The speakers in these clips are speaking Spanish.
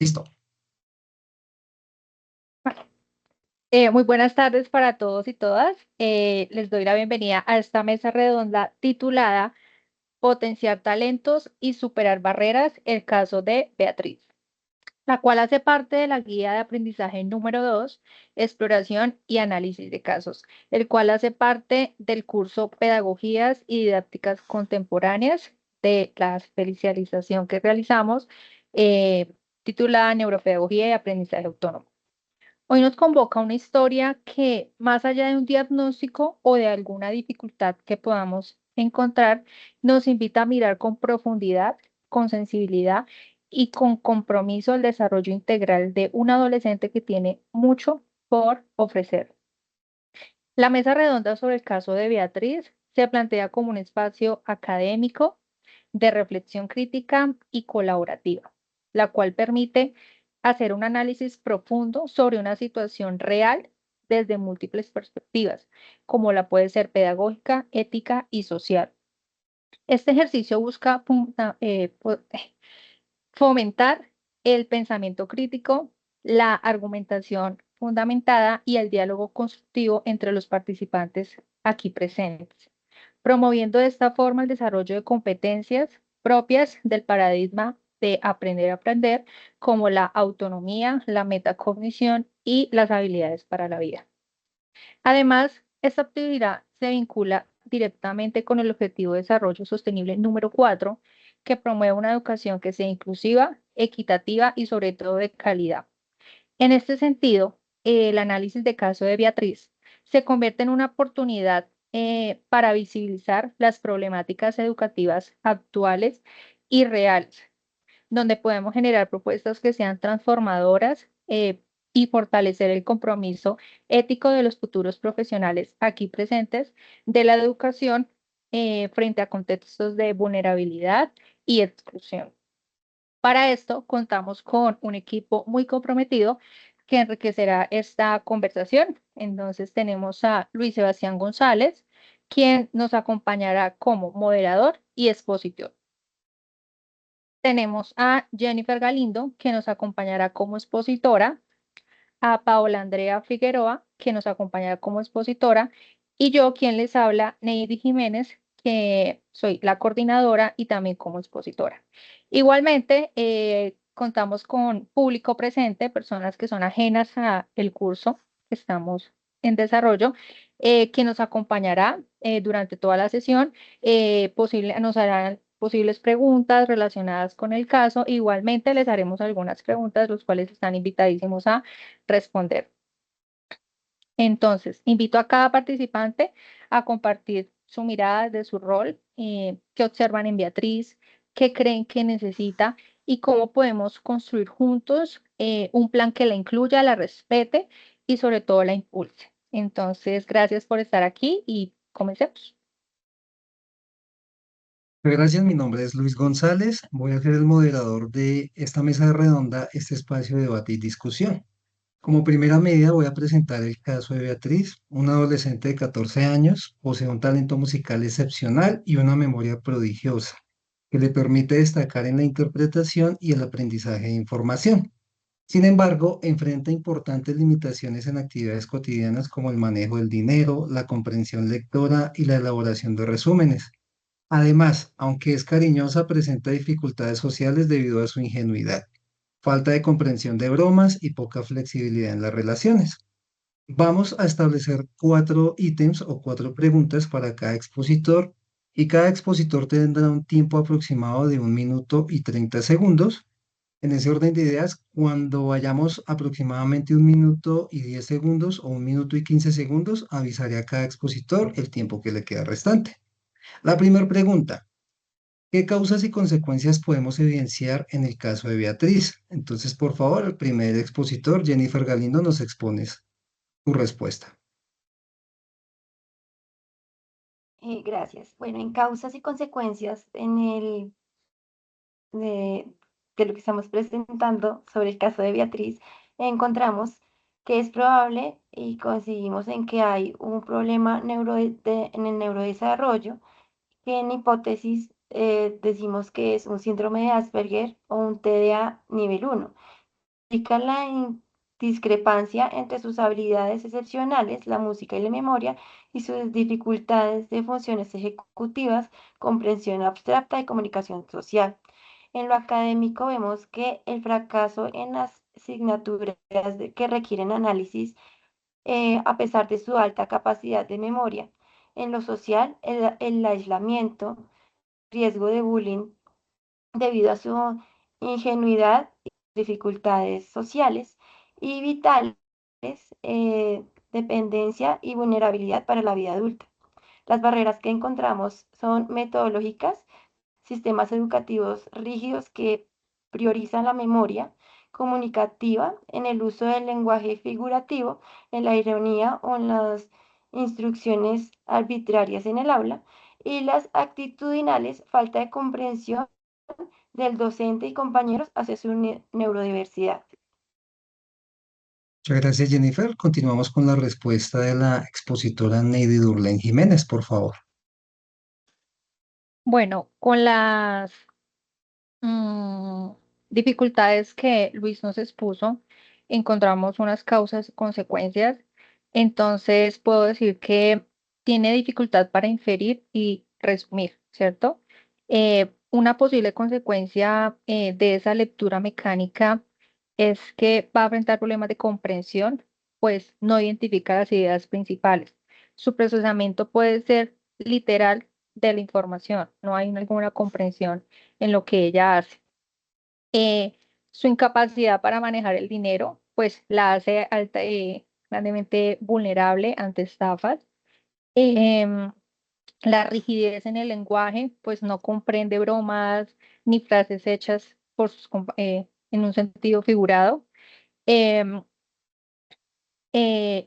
Listo. Muy buenas tardes para todos y todas. Les doy la bienvenida a esta mesa redonda titulada Potenciar talentos y superar barreras, el caso de Beatriz, la cual hace parte de la guía de aprendizaje número 2, exploración y análisis de casos, el cual hace parte del curso Pedagogías y Didácticas Contemporáneas de la especialización que realizamos, titulada Neuropedagogía y Aprendizaje Autónomo. Hoy nos convoca una historia que, más allá de un diagnóstico o de alguna dificultad que podamos encontrar, nos invita a mirar con profundidad, con sensibilidad y con compromiso el desarrollo integral de un adolescente que tiene mucho por ofrecer. La mesa redonda sobre el caso de Beatriz se plantea como un espacio académico de reflexión crítica y colaborativa, la cual permite hacer un análisis profundo sobre una situación real desde múltiples perspectivas, como la puede ser pedagógica, ética y social. Este ejercicio busca fomentar el pensamiento crítico, la argumentación fundamentada y el diálogo constructivo entre los participantes aquí presentes, promoviendo de esta forma el desarrollo de competencias propias del paradigma de aprender a aprender, como la autonomía, la metacognición y las habilidades para la vida. Además, esta actividad se vincula directamente con el Objetivo de Desarrollo Sostenible número 4, que promueve una educación que sea inclusiva, equitativa y sobre todo de calidad. En este sentido, el análisis de caso de Beatriz se convierte en una oportunidad para visibilizar las problemáticas educativas actuales y reales, donde podemos generar propuestas que sean transformadoras y fortalecer el compromiso ético de los futuros profesionales aquí presentes de la educación frente a contextos de vulnerabilidad y exclusión. Para esto, contamos con un equipo muy comprometido que enriquecerá esta conversación. Entonces, tenemos a Luis Sebastián González, quien nos acompañará como moderador y expositor. Tenemos a Jennifer Galindo, que nos acompañará como expositora, a Paola Andrea Figueroa, que nos acompañará como expositora, y yo, quien les habla, Neidy Jiménez, que soy la coordinadora y también como expositora. Igualmente, contamos con público presente, personas que son ajenas al curso que estamos en desarrollo, que nos acompañará durante toda la sesión, nos harán posibles preguntas relacionadas con el caso. Igualmente, les haremos algunas preguntas, los cuales están invitadísimos a responder. Entonces, invito a cada participante a compartir su mirada de su rol, qué observan en Beatriz, qué creen que necesita y cómo podemos construir juntos un plan que la incluya, la respete y sobre todo la impulse. Entonces, gracias por estar aquí y comencemos. Gracias, mi nombre es Luis González. Voy a ser el moderador de esta mesa redonda, este espacio de debate y discusión. Como primera medida voy a presentar el caso de Beatriz, una adolescente de 14 años, posee un talento musical excepcional y una memoria prodigiosa, que le permite destacar en la interpretación y el aprendizaje de información. Sin embargo, enfrenta importantes limitaciones en actividades cotidianas como el manejo del dinero, la comprensión lectora y la elaboración de resúmenes. Además, aunque es cariñosa, presenta dificultades sociales debido a su ingenuidad, falta de comprensión de bromas y poca flexibilidad en las relaciones. Vamos a establecer 4 ítems o 4 preguntas para cada expositor y cada expositor tendrá un tiempo aproximado de 1 minuto y 30 segundos. En ese orden de ideas, cuando vayamos aproximadamente 1 minuto y 10 segundos o 1 minuto y 15 segundos, avisaré a cada expositor el tiempo que le queda restante. La primera pregunta. ¿Qué causas y consecuencias podemos evidenciar en el caso de Beatriz? Entonces, por favor, el primer expositor, Jennifer Galindo, nos expones tu respuesta. Gracias. Bueno, en causas y consecuencias de, de lo que estamos presentando sobre el caso de Beatriz, encontramos que es probable y coincidimos en que hay un problema en el neurodesarrollo, que en hipótesis decimos que es un síndrome de Asperger o un TDA nivel 1. explica la discrepancia entre sus habilidades excepcionales, la música y la memoria, y sus dificultades de funciones ejecutivas, comprensión abstracta y comunicación social. En lo académico vemos que el fracaso en las asignaturas que requieren análisis, a pesar de su alta capacidad de memoria. En lo social, el aislamiento, riesgo de bullying debido a su ingenuidad y dificultades sociales y vitales, dependencia y vulnerabilidad para la vida adulta. Las barreras que encontramos son metodológicas, sistemas educativos rígidos que priorizan la memoria comunicativa en el uso del lenguaje figurativo, en la ironía o en las instrucciones arbitrarias en el aula, y las actitudinales, falta de comprensión del docente y compañeros hacia su neurodiversidad. Muchas gracias, Jennifer. Continuamos con la respuesta de la expositora Neidy Durlen Jiménez, por favor. Bueno, con las mm, dificultades que Luis nos expuso, encontramos unas causas y consecuencias. Entonces, puedo decir que tiene dificultad para inferir y resumir, ¿cierto? Una posible consecuencia de esa lectura mecánica es que va a enfrentar problemas de comprensión, pues no identifica las ideas principales. Su procesamiento puede ser literal de la información, no hay alguna comprensión en lo que ella hace. Su incapacidad para manejar el dinero, pues la hace grandemente vulnerable ante estafas. Em, la rigidez en el lenguaje, pues no comprende bromas ni frases hechas por en un sentido figurado. Em,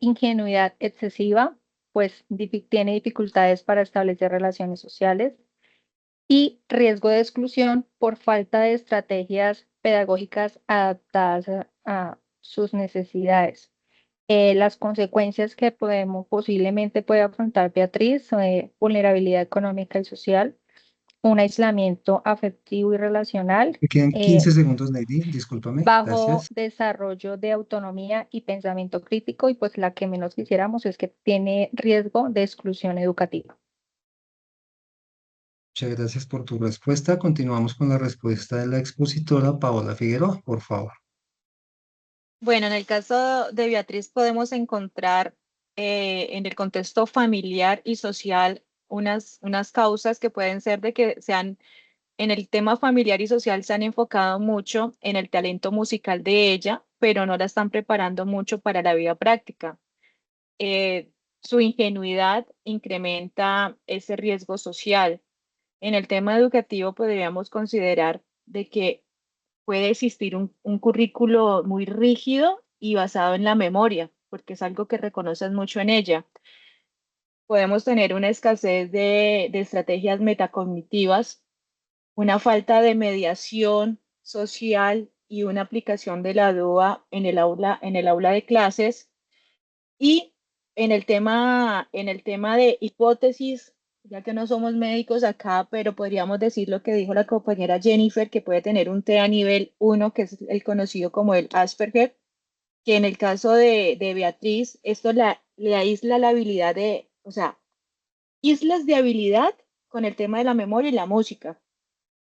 Ingenuidad excesiva, pues tiene dificultades para establecer relaciones sociales y riesgo de exclusión por falta de estrategias pedagógicas adaptadas a sus necesidades. Las consecuencias que posiblemente puede afrontar Beatriz son vulnerabilidad económica y social, un aislamiento afectivo y relacional, Me quedan eh, 15 segundos, Neidy. Discúlpame. bajo Gracias. desarrollo de autonomía y pensamiento crítico, y pues la que menos quisiéramos es que tiene riesgo de exclusión educativa. Muchas gracias por tu respuesta. Continuamos con la respuesta de la expositora Paola Figueroa, por favor. Bueno, en el caso de Beatriz podemos encontrar en el contexto familiar y social unas causas que pueden ser de que sean, en el tema familiar y social se han enfocado mucho en el talento musical de ella, pero no la están preparando mucho para la vida práctica. Su ingenuidad incrementa ese riesgo social. En el tema educativo podríamos considerar de que puede existir un currículo muy rígido y basado en la memoria, porque es algo que reconoces mucho en ella. Podemos tener una escasez de estrategias metacognitivas, una falta de mediación social y una aplicación de la DUA en el aula de clases. Y en el tema de hipótesis, ya que no somos médicos acá, pero podríamos decir lo que dijo la compañera Jennifer, que puede tener un TEA nivel 1, que es el conocido como el Asperger, que en el caso de Beatriz, esto le aísla la habilidad de, o sea, islas de habilidad con el tema de la memoria y la música,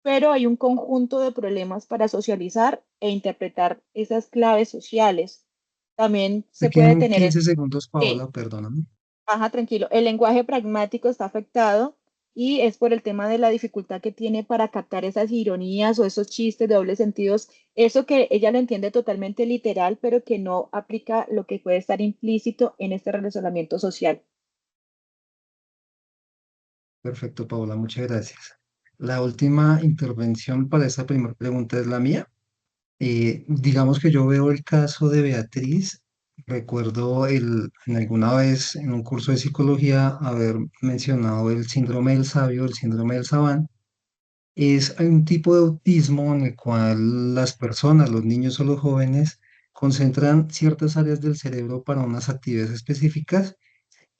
pero hay un conjunto de problemas para socializar e interpretar esas claves sociales. También Me se puede quedan tener, 15 segundos, sí, Paola, perdóname. ajá, tranquilo. El lenguaje pragmático está afectado y es por el tema de la dificultad que tiene para captar esas ironías o esos chistes de dobles sentidos, eso que ella lo entiende totalmente literal, pero que no aplica lo que puede estar implícito en este relacionamiento social. Perfecto, Paola, muchas gracias. La última intervención para esta primera pregunta es la mía. Digamos que yo veo el caso de Beatriz. Recuerdo en alguna vez en un curso de psicología haber mencionado el síndrome del sabio, el síndrome del Savant. Es un tipo de autismo en el cual las personas, los niños o los jóvenes, concentran ciertas áreas del cerebro para unas actividades específicas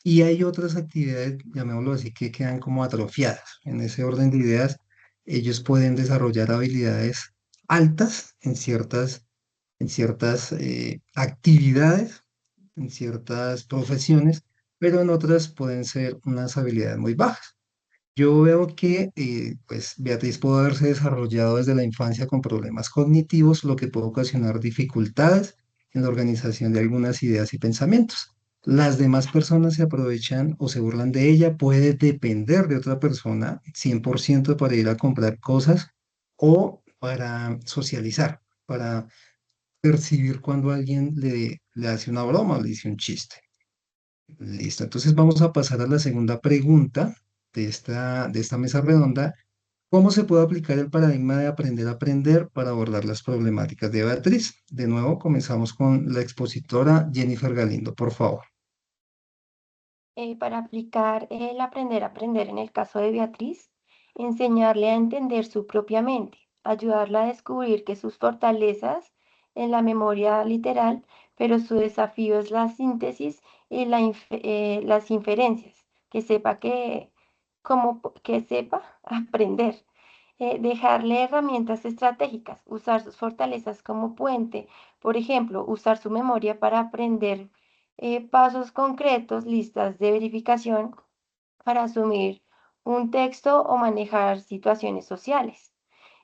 y hay otras actividades, llamémoslo así, que quedan como atrofiadas. En ese orden de ideas, ellos pueden desarrollar habilidades altas en ciertas en ciertas actividades, en ciertas profesiones, pero en otras pueden ser unas habilidades muy bajas. Yo veo que pues Beatriz pudo haberse desarrollado desde la infancia con problemas cognitivos, lo que puede ocasionar dificultades en la organización de algunas ideas y pensamientos. Las demás personas se aprovechan o se burlan de ella, puede depender de otra persona 100% para ir a comprar cosas o para socializar, para percibir cuando alguien le hace una broma o le dice un chiste. Listo, entonces vamos a pasar a la segunda pregunta de esta mesa redonda. ¿Cómo se puede aplicar el paradigma de aprender a aprender para abordar las problemáticas de Beatriz? De nuevo, comenzamos con la expositora Jennifer Galindo, por favor. Para aplicar el aprender a aprender en el caso de Beatriz, enseñarle a entender su propia mente, ayudarla a descubrir que sus fortalezas en la memoria literal, pero su desafío es la síntesis y las inferencias, que sepa que sepa aprender. Dejarle herramientas estratégicas, usar sus fortalezas como puente, por ejemplo, usar su memoria para aprender pasos concretos, listas de verificación para asumir un texto o manejar situaciones sociales.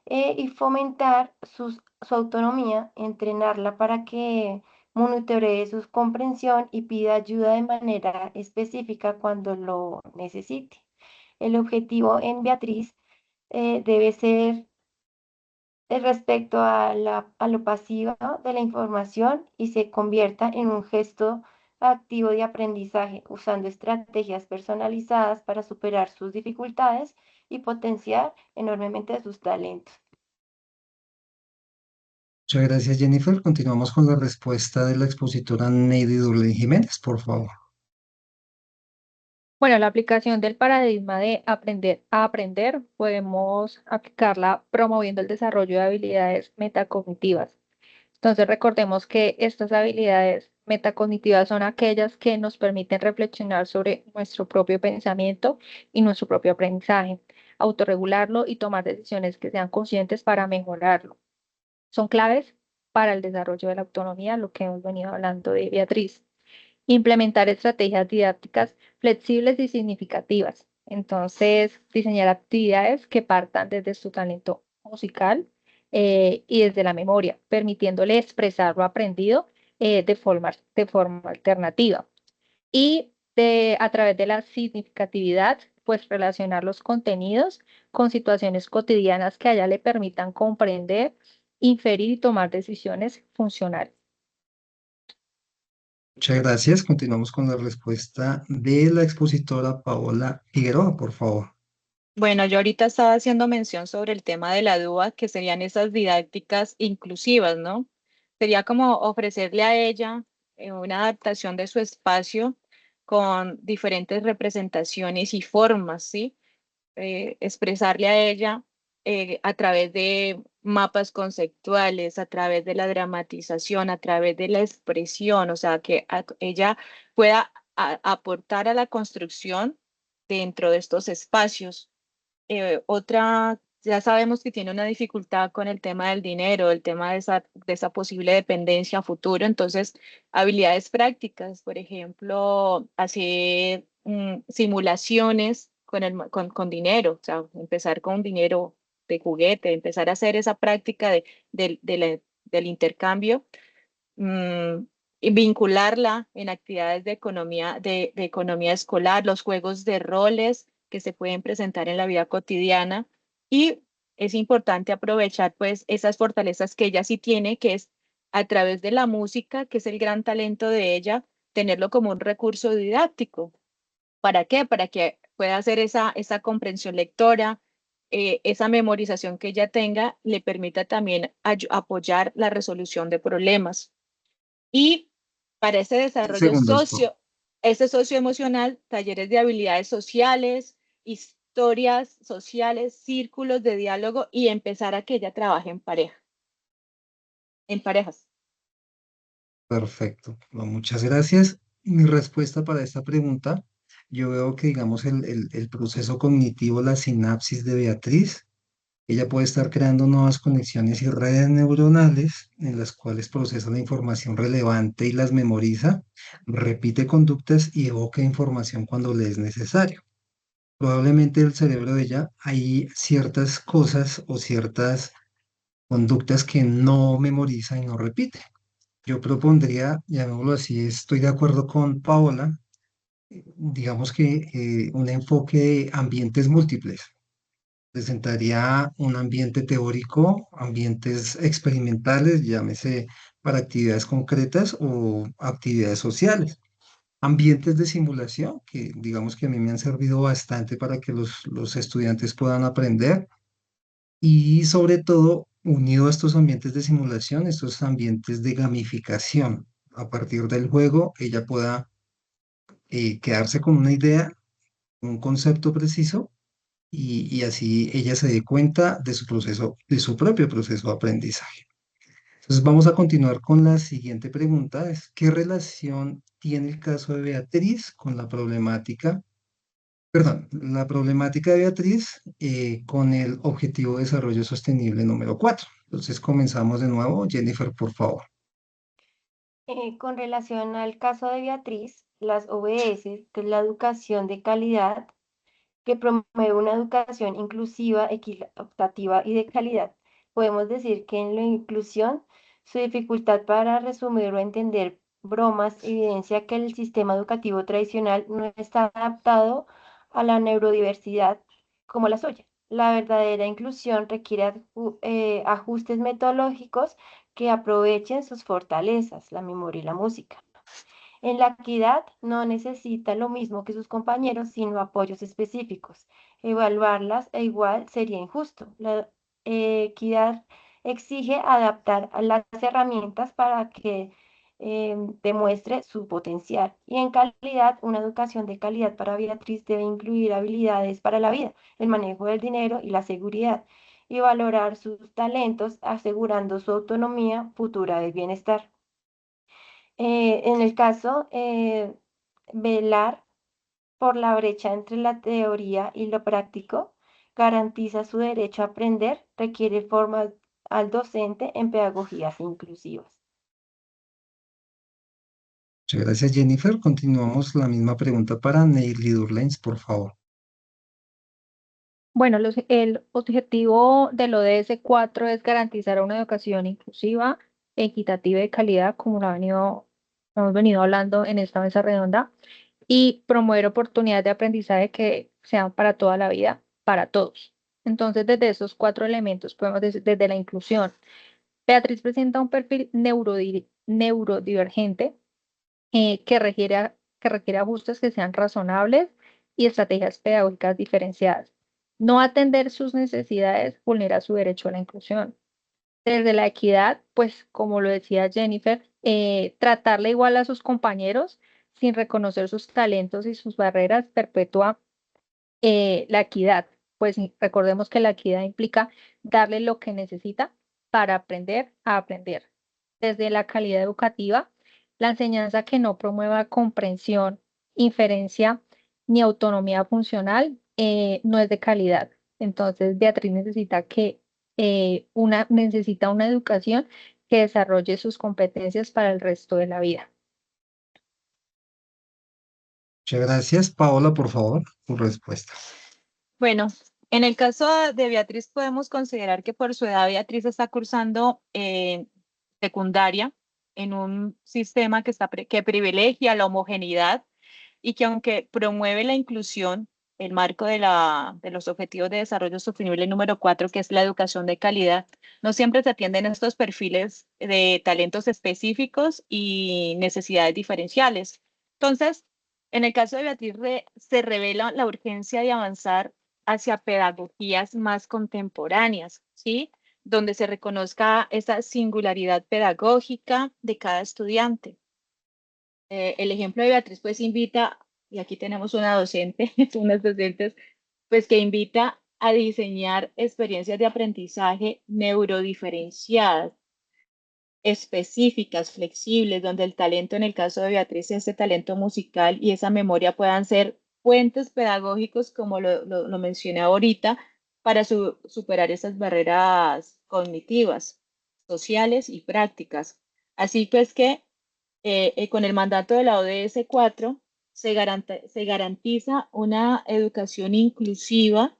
Y fomentar su autonomía, entrenarla para que monitoree su comprensión y pida ayuda de manera específica cuando lo necesite. El objetivo en Beatriz debe ser respecto a lo pasivo de la información y se convierta en un gesto activo de aprendizaje, usando estrategias personalizadas para superar sus dificultades y potenciar enormemente sus talentos. Muchas gracias, Jennifer. Continuamos con la respuesta de la expositora Neidy Durley Jiménez, por favor. Bueno, la aplicación del paradigma de aprender a aprender podemos aplicarla promoviendo el desarrollo de habilidades metacognitivas. Entonces, recordemos que estas habilidades metacognitivas son aquellas que nos permiten reflexionar sobre nuestro propio pensamiento y nuestro propio aprendizaje, autorregularlo y tomar decisiones que sean conscientes para mejorarlo. Son claves para el desarrollo de la autonomía, lo que hemos venido hablando de Beatriz. Implementar estrategias didácticas flexibles y significativas. Entonces, diseñar actividades que partan desde su talento musical y desde la memoria, permitiéndole expresar lo aprendido de forma alternativa. Y a través de la significatividad, pues relacionar los contenidos con situaciones cotidianas que a ella le permitan comprender, inferir y tomar decisiones funcionales. Muchas gracias. Continuamos con la respuesta de la expositora Paola Figueroa, por favor. Bueno, yo ahorita estaba haciendo mención sobre el tema de la DUA, que serían esas didácticas inclusivas, ¿no? Sería como ofrecerle a ella una adaptación de su espacio con diferentes representaciones y formas, ¿sí? Expresarle a ella a través de mapas conceptuales, a través de la dramatización, a través de la expresión, o sea, que ella pueda aportar a la construcción dentro de estos espacios. Otra, ya sabemos que tiene una dificultad con el tema del dinero, el tema de esa posible dependencia a futuro. Entonces, habilidades prácticas, por ejemplo, hacer simulaciones con dinero, o sea, empezar con dinero de juguete, empezar a hacer esa práctica del intercambio, y vincularla en actividades de economía escolar, los juegos de roles que se pueden presentar en la vida cotidiana. Y es importante aprovechar pues esas fortalezas que ella sí tiene, que es a través de la música, que es el gran talento de ella, tenerlo como un recurso didáctico. ¿Para qué? Para que pueda hacer esa comprensión lectora, esa memorización que ella tenga, le permita también apoyar la resolución de problemas. Y para ese desarrollo Segundos, por ese socioemocional, talleres de habilidades sociales, historias sociales, círculos de diálogo y empezar a que ella trabaje en parejas. Perfecto. No, muchas gracias. Mi respuesta para esta pregunta, yo veo que, digamos, el proceso cognitivo, la sinapsis de Beatriz, Ella puede estar creando nuevas conexiones y redes neuronales en las cuales procesa la información relevante y las memoriza, repite conductas y evoca información cuando le es necesario. Probablemente el cerebro de ella hay ciertas cosas o ciertas conductas que no memoriza y no repite. Yo propondría, llamémoslo así, estoy de acuerdo con Paola, digamos que un enfoque de ambientes múltiples. Presentaría un ambiente teórico, ambientes experimentales, llámese para actividades concretas o actividades sociales. Ambientes de simulación, que digamos que a mí me han servido bastante para que los estudiantes puedan aprender. Y sobre todo, unido a estos ambientes de simulación, estos ambientes de gamificación. A partir del juego, ella pueda quedarse con una idea, un concepto preciso, y así ella se dé cuenta de su proceso, de su propio proceso de aprendizaje. Entonces vamos a continuar con la siguiente pregunta, es ¿qué relación tiene el caso de Beatriz con la problemática, perdón, la problemática de Beatriz con el Objetivo de Desarrollo Sostenible número 4? Entonces comenzamos de nuevo. Jennifer, por favor. Con relación al caso de Beatriz, las OBS, que es la educación de calidad, que promueve una educación inclusiva, equitativa y de calidad. Podemos decir que en la inclusión, su dificultad para resumir o entender bromas evidencia que el sistema educativo tradicional no está adaptado a la neurodiversidad como la suya. La verdadera inclusión requiere ajustes metodológicos que aprovechen sus fortalezas, la memoria y la música. En la equidad no necesita lo mismo que sus compañeros, sino apoyos específicos. Evaluarlas e igual sería injusto. La equidad exige adaptar a las herramientas para que demuestre su potencial. Y en calidad, una educación de calidad para Beatriz debe incluir habilidades para la vida, el manejo del dinero y la seguridad, y valorar sus talentos, asegurando su autonomía futura de bienestar. En el caso, velar por la brecha entre la teoría y lo práctico garantiza su derecho a aprender, requiere formar al docente en pedagogías inclusivas. Muchas gracias, Jennifer. Continuamos la misma pregunta para Neily Durlens, por favor. Bueno, el objetivo del ODS 4 es garantizar una educación inclusiva, equitativa y de calidad, como hemos venido hablando en esta mesa redonda, y promover oportunidades de aprendizaje que sean para toda la vida, para todos. Entonces, desde esos 4 elementos, podemos decir, desde la inclusión, Beatriz presenta un perfil neurodivergente que requiere ajustes que sean razonables y estrategias pedagógicas diferenciadas. No atender sus necesidades vulnera su derecho a la inclusión. Desde la equidad, pues como lo decía Jennifer, tratarle igual a sus compañeros sin reconocer sus talentos y sus barreras perpetúa la equidad. Pues recordemos que la equidad implica darle lo que necesita para aprender a aprender. Desde la calidad educativa, la enseñanza que no promueva comprensión, inferencia ni autonomía funcional no es de calidad. Entonces, Beatriz necesita una educación que desarrolle sus competencias para el resto de la vida. Muchas gracias. Paola, por favor, tu respuesta. Bueno, en el caso de Beatriz podemos considerar que por su edad Beatriz está cursando secundaria en un sistema que privilegia la homogeneidad y que aunque promueve la inclusión, el marco de los Objetivos de Desarrollo Sostenible número 4, que es la educación de calidad, no siempre se atienden estos perfiles de talentos específicos y necesidades diferenciales. Entonces, en el caso de Beatriz, se revela la urgencia de avanzar hacia pedagogías más contemporáneas, ¿sí? Donde se reconozca esa singularidad pedagógica de cada estudiante. El ejemplo de Beatriz pues invita, y aquí tenemos una docente, unas docentes, pues que invita a diseñar experiencias de aprendizaje neurodiferenciadas, específicas, flexibles, donde el talento, en el caso de Beatriz, ese talento musical y esa memoria puedan ser puentes pedagógicos, como lo mencioné ahorita, para superar esas barreras cognitivas, sociales y prácticas. Así pues que con el mandato de la ODS 4 se garantiza una educación inclusiva,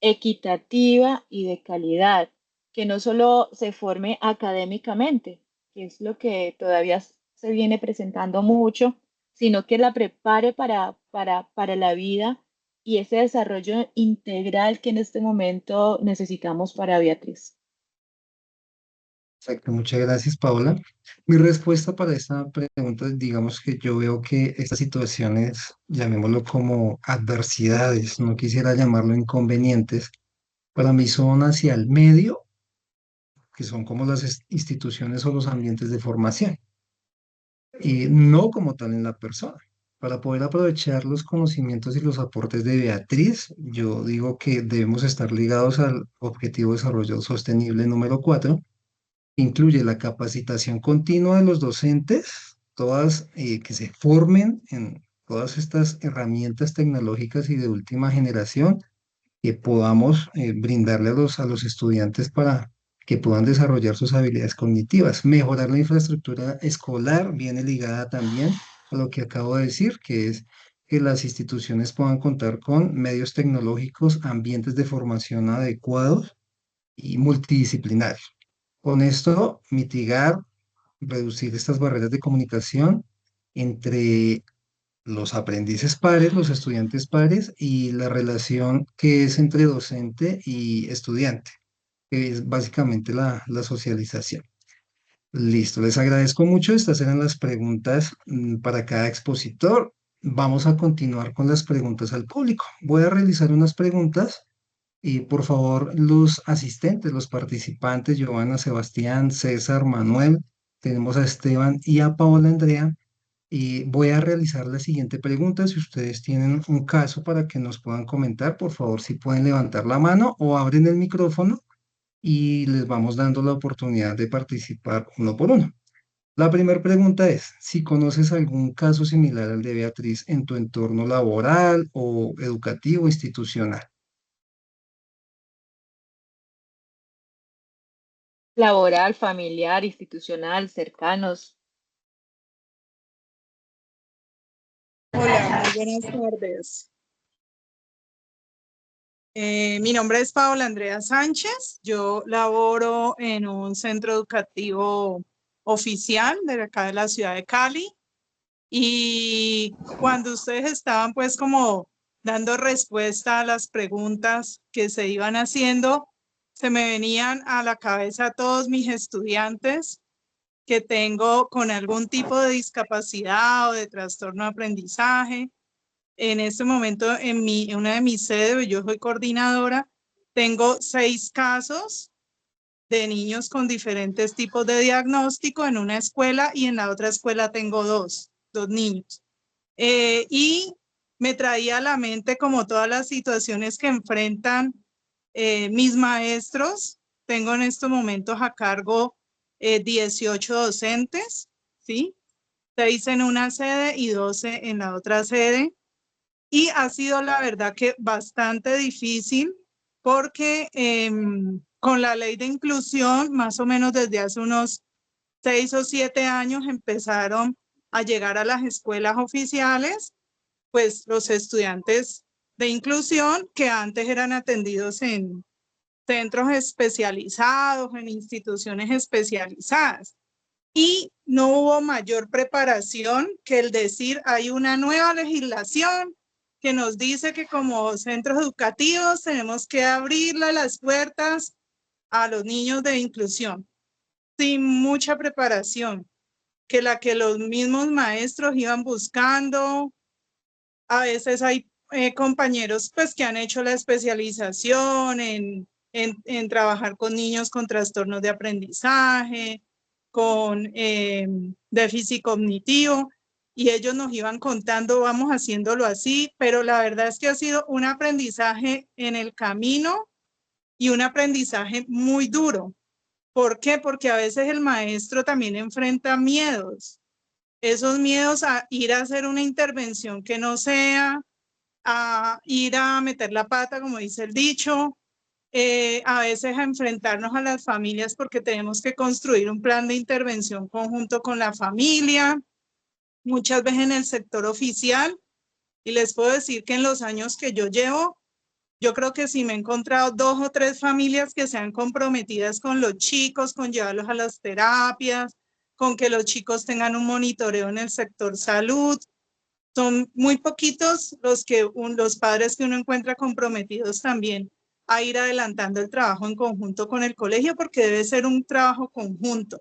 equitativa y de calidad, que no solo se forme académicamente, que es lo que todavía se viene presentando mucho, sino que la prepare para la vida y ese desarrollo integral que en este momento necesitamos para Beatriz. Exacto, muchas gracias, Paola. Mi respuesta para esta pregunta, digamos que yo veo que estas situaciones, llamémoslo como adversidades, no quisiera llamarlo inconvenientes, para mí son hacia el medio, que son como las instituciones o los ambientes de formación, y no como tal en la persona. Para poder aprovechar los conocimientos y los aportes de Beatriz, yo digo que debemos estar ligados al Objetivo de Desarrollo Sostenible número 4. Incluye la capacitación continua de los docentes, todas que se formen en todas estas herramientas tecnológicas y de última generación que podamos brindarle a los estudiantes para que puedan desarrollar sus habilidades cognitivas. Mejorar la infraestructura escolar viene ligada también a lo que acabo de decir, que es que las instituciones puedan contar con medios tecnológicos, ambientes de formación adecuados y multidisciplinarios. Con esto, mitigar, reducir estas barreras de comunicación entre los aprendices pares, los estudiantes pares y la relación que es entre docente y estudiante, que es básicamente la socialización. Listo, les agradezco mucho. Estas eran las preguntas para cada expositor. Vamos a continuar con las preguntas al público. Voy a realizar unas preguntas y por favor, los asistentes, los participantes, Giovanna, Sebastián, César, Manuel, tenemos a Esteban y a Paola Andrea. Y voy a realizar la siguiente pregunta. Si ustedes tienen un caso para que nos puedan comentar, por favor, si pueden levantar la mano o abren el micrófono y les vamos dando la oportunidad de participar uno por uno. La primera pregunta es, si conoces algún caso similar al de Beatriz en tu entorno laboral o educativo institucional. Laboral, familiar, institucional, cercanos. Hola, muy buenas tardes. Mi nombre es Paola Andrea Sánchez. Yo laboro en un centro educativo oficial de acá de la ciudad de Cali. Y cuando ustedes estaban pues como dando respuesta a las preguntas que se iban haciendo, se me venían a la cabeza todos mis estudiantes que tengo con algún tipo de discapacidad o de trastorno de aprendizaje. En este momento, en una de mis sedes, yo soy coordinadora, tengo 6 casos de niños con diferentes tipos de diagnóstico en una escuela y en la otra escuela tengo dos niños. Y me traía a la mente como todas las situaciones que enfrentan mis maestros. Tengo en estos momentos a cargo 18 docentes, ¿sí? 6 en una sede y 12 en la otra sede. Y ha sido la verdad que bastante difícil porque con la ley de inclusión, más o menos desde hace unos 6 o 7 años empezaron a llegar a las escuelas oficiales, pues los estudiantes de inclusión que antes eran atendidos en centros especializados, en instituciones especializadas. Y no hubo mayor preparación que el decir, hay una nueva legislación que nos dice que como centros educativos tenemos que abrirle las puertas a los niños de inclusión, sin mucha preparación, que la que los mismos maestros iban buscando. A veces hay compañeros pues que han hecho la especialización en trabajar con niños con trastornos de aprendizaje, con déficit cognitivo, y ellos nos iban contando, vamos haciéndolo así, pero la verdad es que ha sido un aprendizaje en el camino y un aprendizaje muy duro. ¿Por qué? Porque a veces el maestro también enfrenta miedos, esos miedos a ir a hacer una intervención que no sea, a ir a meter la pata, como dice el dicho, a veces a enfrentarnos a las familias porque tenemos que construir un plan de intervención conjunto con la familia, muchas veces en el sector oficial. Y les puedo decir que en los años que yo llevo, yo creo que sí me he encontrado 2 o 3 familias que sean comprometidas con los chicos, con llevarlos a las terapias, con que los chicos tengan un monitoreo en el sector salud. Son muy poquitos los padres que uno encuentra comprometidos también a ir adelantando el trabajo en conjunto con el colegio, porque debe ser un trabajo conjunto.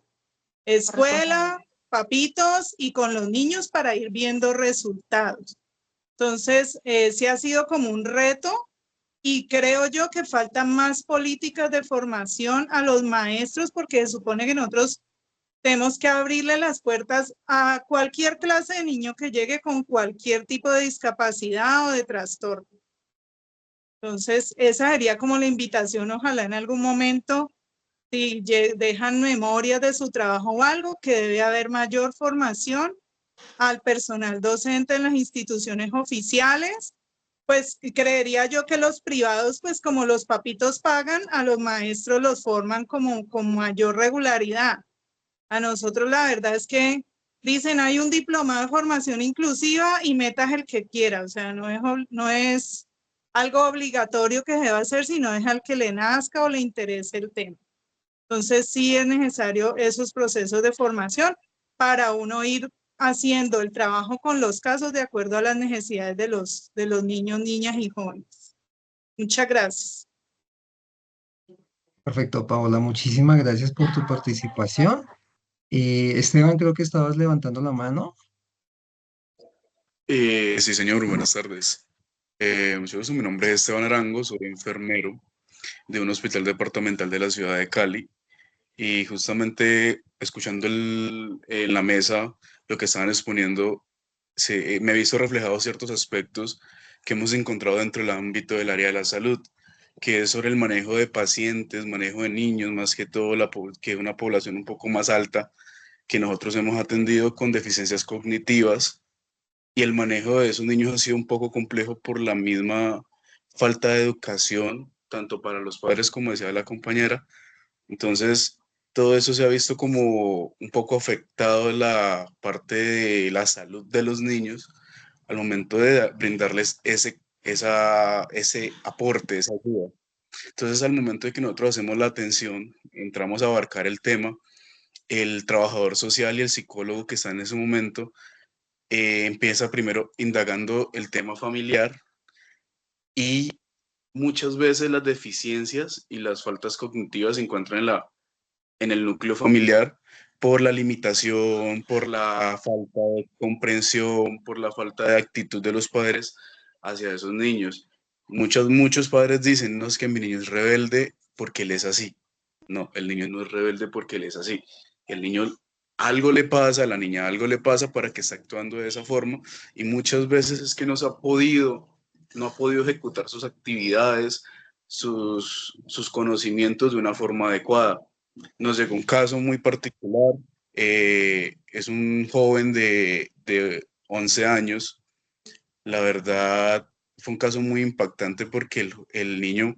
Escuela, papitos y con los niños para ir viendo resultados. Entonces, sí ha sido como un reto y creo yo que faltan más políticas de formación a los maestros porque se supone que nosotros tenemos que abrirle las puertas a cualquier clase de niño que llegue con cualquier tipo de discapacidad o de trastorno. Entonces, esa sería como la invitación, ojalá en algún momento, si dejan memorias de su trabajo o algo, que debe haber mayor formación al personal docente en las instituciones oficiales. Pues creería yo que los privados, pues como los papitos pagan, a los maestros los forman como con mayor regularidad. A nosotros la verdad es que dicen hay un diplomado de formación inclusiva y metas el que quiera, o sea, no es algo obligatorio que se deba hacer, sino es al que le nazca o le interese el tema. Entonces sí es necesario esos procesos de formación para uno ir haciendo el trabajo con los casos de acuerdo a las necesidades de los niños, niñas y jóvenes. Muchas gracias. Perfecto, Paola, muchísimas gracias por tu participación. Esteban, creo que estabas levantando la mano. Sí, señor, buenas tardes. Mucho gusto, mi nombre es Esteban Arango, soy enfermero de un hospital departamental de la ciudad de Cali y justamente escuchando en la mesa lo que estaban exponiendo, me he visto reflejados ciertos aspectos que hemos encontrado dentro del ámbito del área de la salud, que es sobre el manejo de pacientes, manejo de niños, más que todo que es una población un poco más alta que nosotros hemos atendido con deficiencias cognitivas y el manejo de esos niños ha sido un poco complejo por la misma falta de educación, tanto para los padres como decía la compañera. Entonces, todo eso se ha visto como un poco afectado en la parte de la salud de los niños al momento de brindarles ese aporte, esa ayuda. Entonces, al momento de que nosotros hacemos la atención, entramos a abarcar el tema, el trabajador social y el psicólogo que está en ese momento empieza primero indagando el tema familiar y muchas veces las deficiencias y las faltas cognitivas se encuentran en el núcleo familiar por la limitación, por la falta de comprensión, por la falta de actitud de los padres hacia esos niños. Muchos padres dicen, no, es que mi niño es rebelde porque él es así. No, el niño no es rebelde porque él es así. El niño algo le pasa, a la niña algo le pasa para que esté actuando de esa forma y muchas veces es que no ha podido ejecutar sus actividades, sus conocimientos de una forma adecuada. Nos llegó un caso muy particular, es un joven de 11 años, la verdad fue un caso muy impactante porque el niño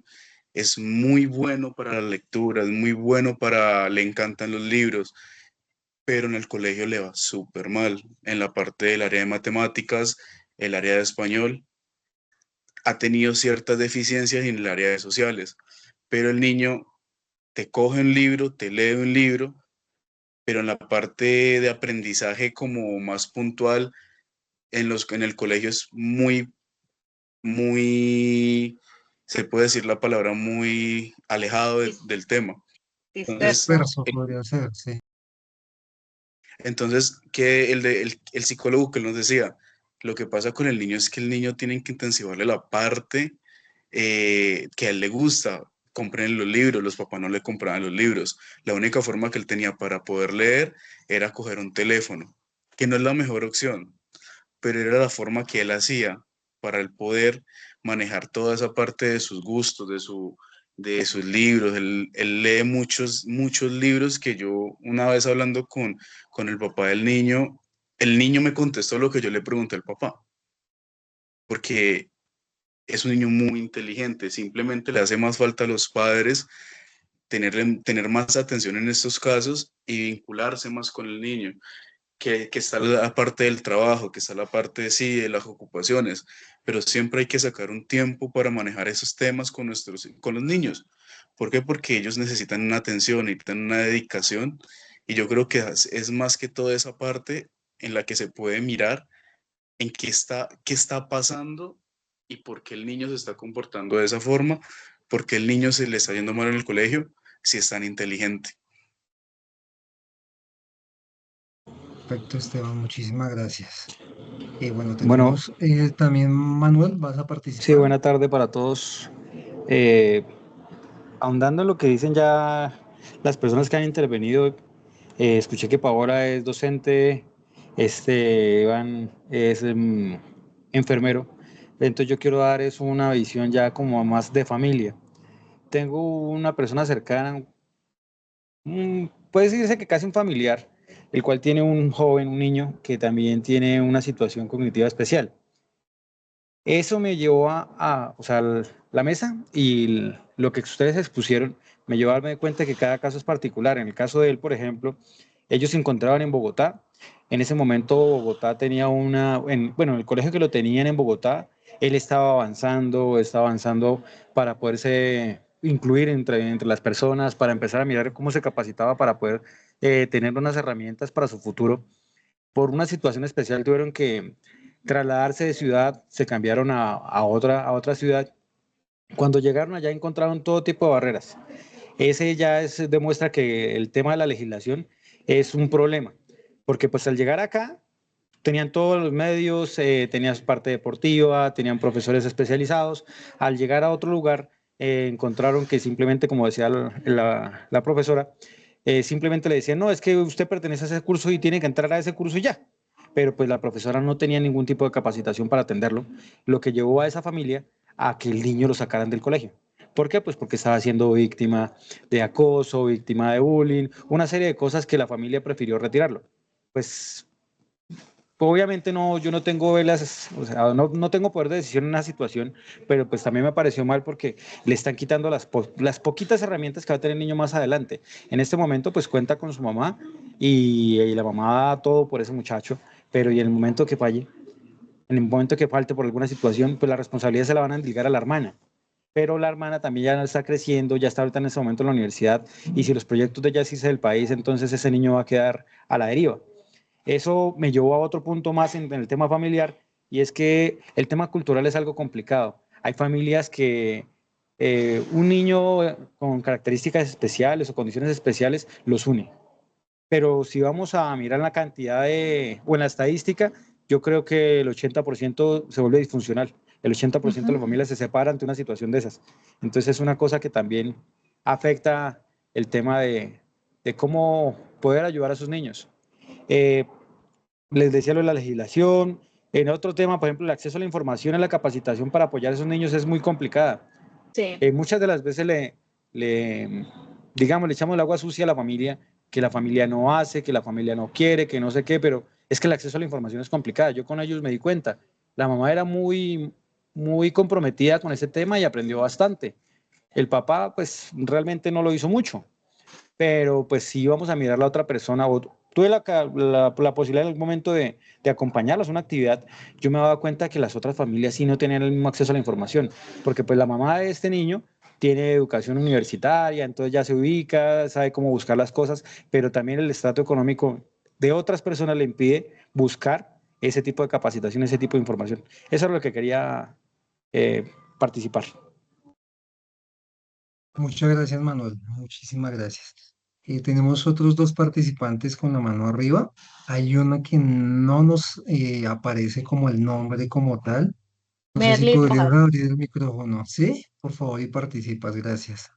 es muy bueno para la lectura, es muy bueno le encantan los libros, pero en el colegio le va súper mal. En la parte del área de matemáticas, el área de español, ha tenido ciertas deficiencias en el área de sociales, pero el niño te coge un libro, te lee un libro, pero en la parte de aprendizaje como más puntual, en el colegio es muy, se puede decir la palabra, muy alejado del tema. Entonces, Disperso. Disperso podría ser, sí. Entonces, que el psicólogo que nos decía, lo que pasa con el niño es que el niño tiene que intensivarle la parte que a él le gusta. Compren los libros, los papás no le compraban los libros. La única forma que él tenía para poder leer era coger un teléfono, que no es la mejor opción, pero era la forma que él hacía para el poder manejar toda esa parte de sus gustos, de sus libros. Él lee muchos libros que yo, una vez hablando con el papá del niño, el niño me contestó lo que yo le pregunté al papá, porque es un niño muy inteligente, simplemente le hace más falta a los padres tener más atención en estos casos y vincularse más con el niño, que está la parte del trabajo, que está la parte, sí, de las ocupaciones, pero siempre hay que sacar un tiempo para manejar esos temas con los niños. ¿Por qué? Porque ellos necesitan una atención, necesitan una dedicación, y yo creo que es más que toda esa parte en la que se puede mirar en qué está pasando y por qué el niño se está comportando de esa forma, por qué el niño se le está yendo mal en el colegio si es tan inteligente. Perfecto, Esteban, muchísimas gracias. Bueno, Bueno, tenemos también Manuel, ¿vas a sí, participar? buena tarde para todos. Eh, Ahondando en lo que dicen ya las personas que han intervenido, escuché que Paola es docente, Iván es enfermero. Entonces yo quiero dar es una visión ya como más de familia. Tengo una persona cercana, puede decirse que casi un familiar, el cual tiene un joven, un niño, que también tiene una situación cognitiva especial. Eso me llevó o sea, la mesa y lo que ustedes expusieron me llevó a darme cuenta que cada caso es particular. En el caso de él, por ejemplo, ellos se encontraban en Bogotá. En ese momento Bogotá tenía bueno, el colegio que lo tenían en Bogotá, él estaba avanzando para poderse incluir entre las personas, para empezar a mirar cómo se capacitaba para poder tener unas herramientas para su futuro. Por una situación especial tuvieron que trasladarse de ciudad, se cambiaron a otra ciudad. Cuando llegaron allá encontraron todo tipo de barreras. Ese ya demuestra que el tema de la legislación es un problema, porque pues al llegar acá tenían todos los medios, tenían su parte deportiva, tenían profesores especializados. Al llegar a otro lugar, encontraron que simplemente, como decía la profesora, simplemente le decían, no, es que usted pertenece a ese curso y tiene que entrar a ese curso y ya. Pero pues la profesora no tenía ningún tipo de capacitación para atenderlo, lo que llevó a esa familia a que el niño lo sacaran del colegio. ¿Por qué? Pues porque estaba siendo víctima de acoso, víctima de bullying, una serie de cosas que la familia prefirió retirarlo. Pues obviamente no, yo no tengo velas, o sea, no tengo poder de decisión en una situación, pero pues también me pareció mal porque le están quitando las poquitas herramientas que va a tener el niño más adelante. En este momento pues cuenta con su mamá y la mamá da todo por ese muchacho, pero y en el momento que falle, en el momento que falte por alguna situación, pues la responsabilidad se la van a endilgar a la hermana. Pero la hermana también ya está creciendo, ya está ahorita en ese momento en la universidad, y si los proyectos de ella sí se del país, entonces ese niño va a quedar a la deriva. Eso me llevó a otro punto más en el tema familiar, y es que el tema cultural es algo complicado. Hay familias que un niño con características especiales o condiciones especiales los une. Pero si vamos a mirar la cantidad o en la estadística, yo creo que el 80% se vuelve disfuncional. El 80% de las familias se separa ante una situación de esas. Entonces es una cosa que también afecta el tema de cómo poder ayudar a sus niños. Eh, Les decía lo de la legislación. En otro tema, por ejemplo, el acceso a la información y la capacitación para apoyar a esos niños es muy complicada. Sí. Muchas de las veces digamos, le echamos el agua sucia a la familia, que la familia no hace, que la familia no quiere, que no sé qué, pero es que el acceso a la información es complicada. Yo con ellos me di cuenta. La mamá era muy, muy comprometida con ese tema y aprendió bastante. El papá, pues, realmente no lo hizo mucho, pero pues si vamos a mirar a la otra persona, o tuve la posibilidad en algún momento de acompañarlos a una actividad, yo me daba cuenta que las otras familias sí no tenían el mismo acceso a la información, porque pues la mamá de este niño tiene educación universitaria, entonces ya se ubica, sabe cómo buscar las cosas, pero también el estrato económico de otras personas le impide buscar ese tipo de capacitación, ese tipo de información. Eso es lo que quería participar. Muchas gracias, Manuel. Muchísimas gracias. Tenemos otros dos participantes con la mano arriba. Hay una que no nos aparece como el nombre como tal. No sé si Merly podrías Rojas. abrir el micrófono. Sí, por favor, y participas. Gracias.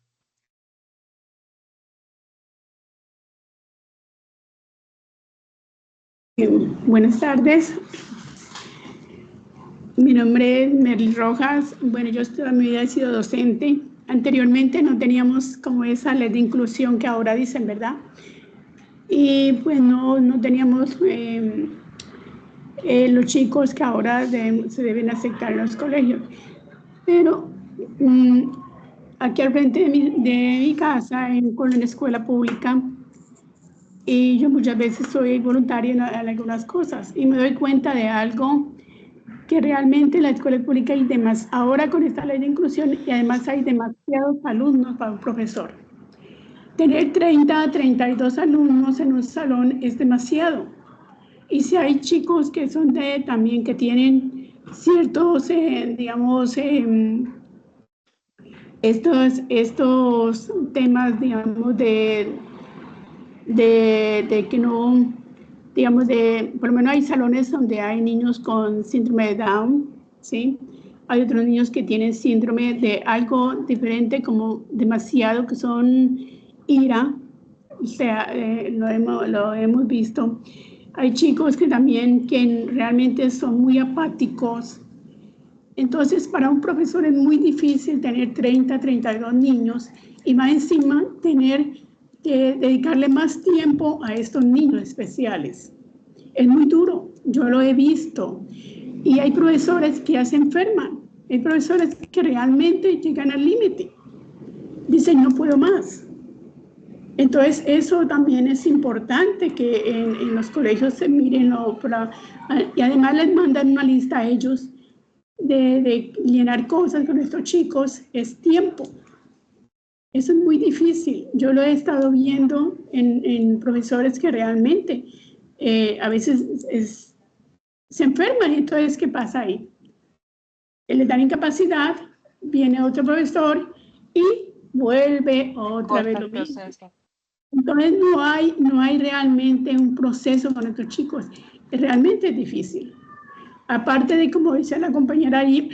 Buenas tardes, mi nombre es Merly Rojas. Bueno, yo toda mi vida he sido docente. Anteriormente no teníamos como esa ley de inclusión que ahora dicen, ¿verdad? Y pues no teníamos los chicos que ahora se deben aceptar en los colegios. Pero aquí al frente de mi casa, con una escuela pública, y yo muchas veces soy voluntaria en algunas cosas y me doy cuenta de algo, que realmente en la escuela pública hay ahora con esta ley de inclusión, y además hay demasiados alumnos para un profesor. Tener 30 a 32 alumnos en un salón es demasiado. Y si hay chicos que son también que tienen ciertos, digamos, estos temas, digamos, de que no, digamos, por lo menos hay salones donde hay niños con síndrome de Down, ¿sí? Hay otros niños que tienen síndrome de algo diferente, como demasiado, que son ira, o sea, lo hemos visto. Hay chicos que también realmente son muy apáticos. Entonces, para un profesor es muy difícil tener 30, 32 niños y más encima tener que dedicarle más tiempo a estos niños especiales. Es muy duro, yo lo he visto. Y hay profesores que ya se enferman, hay profesores que realmente llegan al límite. Dicen, no puedo más. Entonces, eso también es importante que en los colegios se miren, y además les mandan una lista a ellos de llenar cosas con estos chicos, es tiempo. Eso es muy difícil. Yo lo he estado viendo en profesores que realmente a veces se enferman. Entonces, ¿qué pasa ahí? Les dan incapacidad, viene otro profesor y vuelve otra vez lo mismo. Entonces, no hay realmente un proceso con estos chicos. Realmente es difícil. Aparte de, como dice la compañera ahí,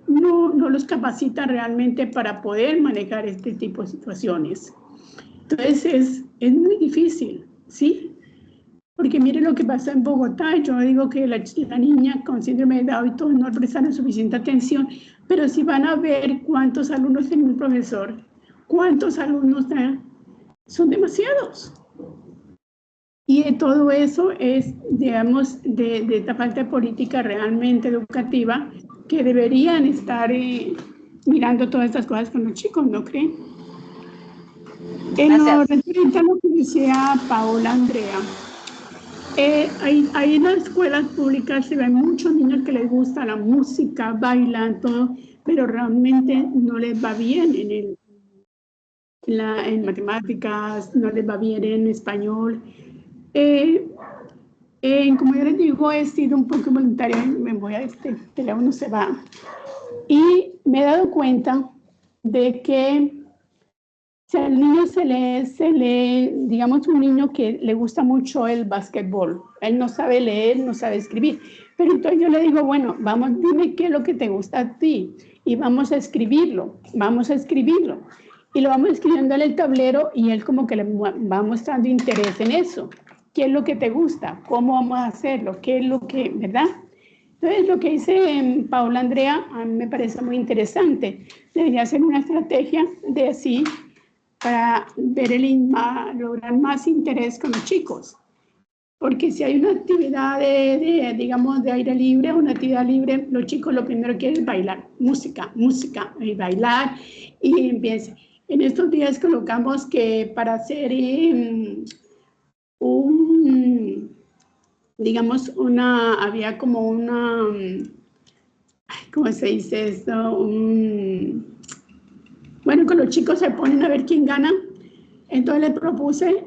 no los capacita realmente para poder manejar este tipo de situaciones. Entonces, es muy difícil, ¿sí? Porque mire lo que pasa en Bogotá. Yo digo que la niña con síndrome de Down y todo no prestan suficiente atención, pero si van a ver cuántos alumnos tiene un profesor, cuántos alumnos son demasiados. Y todo eso es, digamos, de esta falta de política realmente educativa, que deberían estar mirando todas estas cosas con los chicos, ¿no creen? En lo referente a lo que decía Paola Andrea, ahí en las escuelas públicas se ven muchos niños que les gusta la música, bailan, todo, pero realmente no les va bien en matemáticas, no les va bien en español. Como yo les digo, he sido un poco voluntaria, me voy a este teléfono, se va. Y me he dado cuenta de que si al niño se le, digamos, un niño que le gusta mucho el básquetbol, él no sabe leer, no sabe escribir, pero entonces yo le digo, bueno, vamos, dime qué es lo que te gusta a ti y vamos a escribirlo. Y lo vamos escribiendo en el tablero y él como que le va mostrando interés en eso. ¿Qué es lo que te gusta? ¿Cómo vamos a hacerlo? ¿Qué es lo que, verdad? Entonces, lo que dice Paola Andrea, a mí me parece muy interesante. Debería ser una estrategia de así, para lograr más interés con los chicos. Porque si hay una actividad digamos, de aire libre, una actividad libre, los chicos lo primero que quieren es bailar, música, y bailar, y empieza. En estos días colocamos que para hacer digamos, había como una, ¿cómo se dice esto? Bueno, con los chicos se ponen a ver quién gana. Entonces les propuse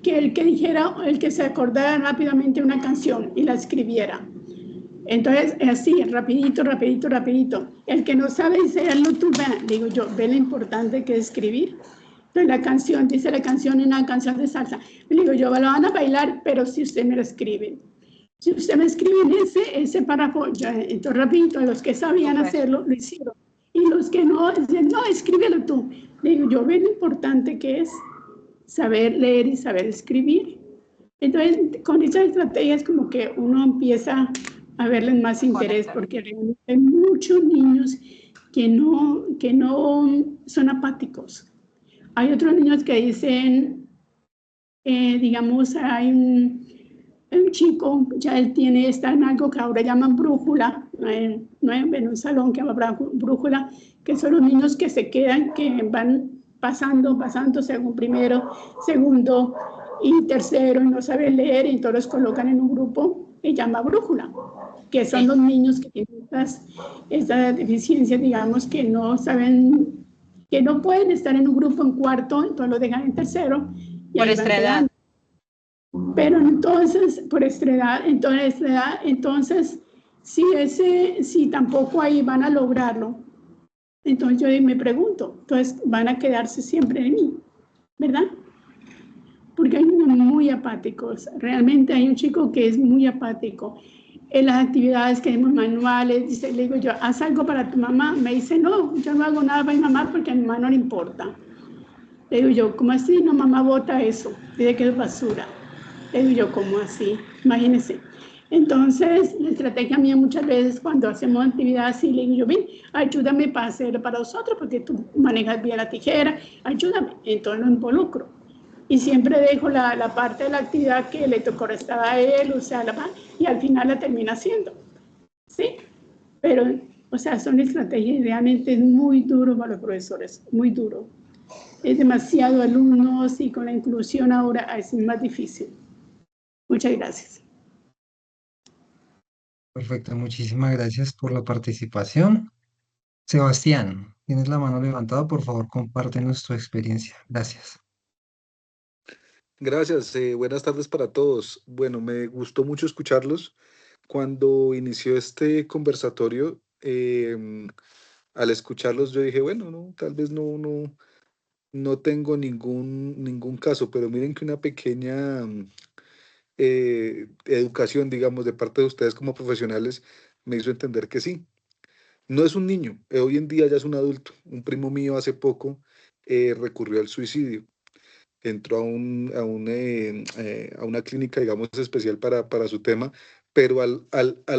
que el que se acordara rápidamente una canción y la escribiera. Entonces, así, rapidito. El que no sabe hacerlo, tú digo yo, ve lo importante que es escribir. Entonces la canción, dice la canción, una canción de salsa. Le digo yo, lo van a bailar, pero si usted me lo escribe. Si usted me escribe ese párrafo, entonces rapidito, los que sabían hacerlo, lo hicieron. Y los que no, dicen, no, escríbelo tú. Le digo yo, ve lo importante que es saber leer y saber escribir. Entonces, con esas estrategias como que uno empieza a verles más interés, porque realmente hay muchos niños que no son apáticos. Hay otros niños que dicen, digamos, hay un chico, ya él está en algo que ahora llaman brújula, en un salón que llama brújula, que son los niños que se quedan, que van pasando según primero, segundo y tercero, y no saben leer, y entonces los colocan en un grupo que llama brújula, que son los niños que tienen estas deficiencias, digamos, que no saben, que no pueden estar en un grupo en cuarto, entonces los dejan en tercero. Y por extra edad. Pero entonces, por extra edad, entonces, si tampoco ahí van a lograrlo, entonces yo me pregunto, entonces van a quedarse siempre en mí, ¿verdad? Porque hay niños muy apáticos, realmente hay un chico que es muy apático. En las actividades que hacemos manuales, le digo yo, haz algo para tu mamá, me dice, no, yo no hago nada para mi mamá porque a mi mamá no le importa. Le digo yo, ¿cómo así? No, mamá bota eso, dice que es basura. Le digo yo, ¿cómo así? Imagínense. Entonces, la estrategia mía muchas veces cuando hacemos actividades así, le digo yo, ven, ayúdame para hacerlo para nosotros, porque tú manejas bien la tijera, ayúdame. Entonces lo involucro. Y siempre dejo la parte de la actividad que le tocó estar a él, o sea, y al final la termina haciendo. ¿Sí? Pero, o sea, son estrategias realmente muy duro para los profesores, muy duro. Es demasiado alumnos y con la inclusión ahora es más difícil. Muchas gracias. Perfecto, muchísimas gracias por la participación. Sebastián, tienes la mano levantada, por favor, compártenos tu experiencia. Gracias. Gracias, buenas tardes para todos. Bueno, me gustó mucho escucharlos. Cuando inició este conversatorio, al escucharlos yo dije, bueno, no, tal vez no tengo ningún caso, pero miren que una pequeña educación, digamos, de parte de ustedes como profesionales me hizo entender que sí. No es un niño, hoy en día ya es un adulto. Un primo mío hace poco recurrió al suicidio. Entró a una clínica, digamos, especial para su tema, pero al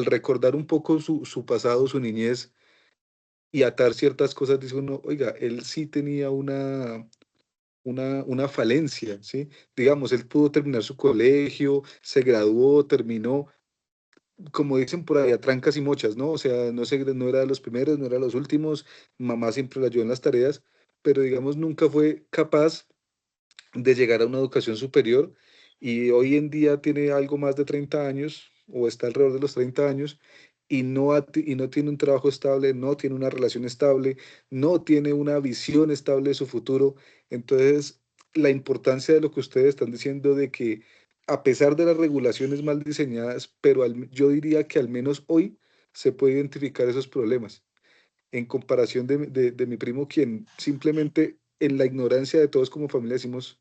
recordar un poco su pasado, su niñez y atar ciertas cosas, dice uno, oiga, él sí tenía una falencia, ¿sí? Digamos, él pudo terminar su colegio, se graduó, terminó, como dicen por ahí, a trancas y mochas, ¿no? O sea, no era de los primeros, no era de los últimos, mamá siempre le ayudó en las tareas, pero digamos, nunca fue capaz de llegar a una educación superior y hoy en día tiene algo más de 30 años o está alrededor de los 30 años y no tiene un trabajo estable, no tiene una relación estable, no tiene una visión estable de su futuro. Entonces, la importancia de lo que ustedes están diciendo de que a pesar de las regulaciones mal diseñadas, pero yo diría que al menos hoy se puede identificar esos problemas en comparación de mi primo, quien simplemente en la ignorancia de todos como familia decimos,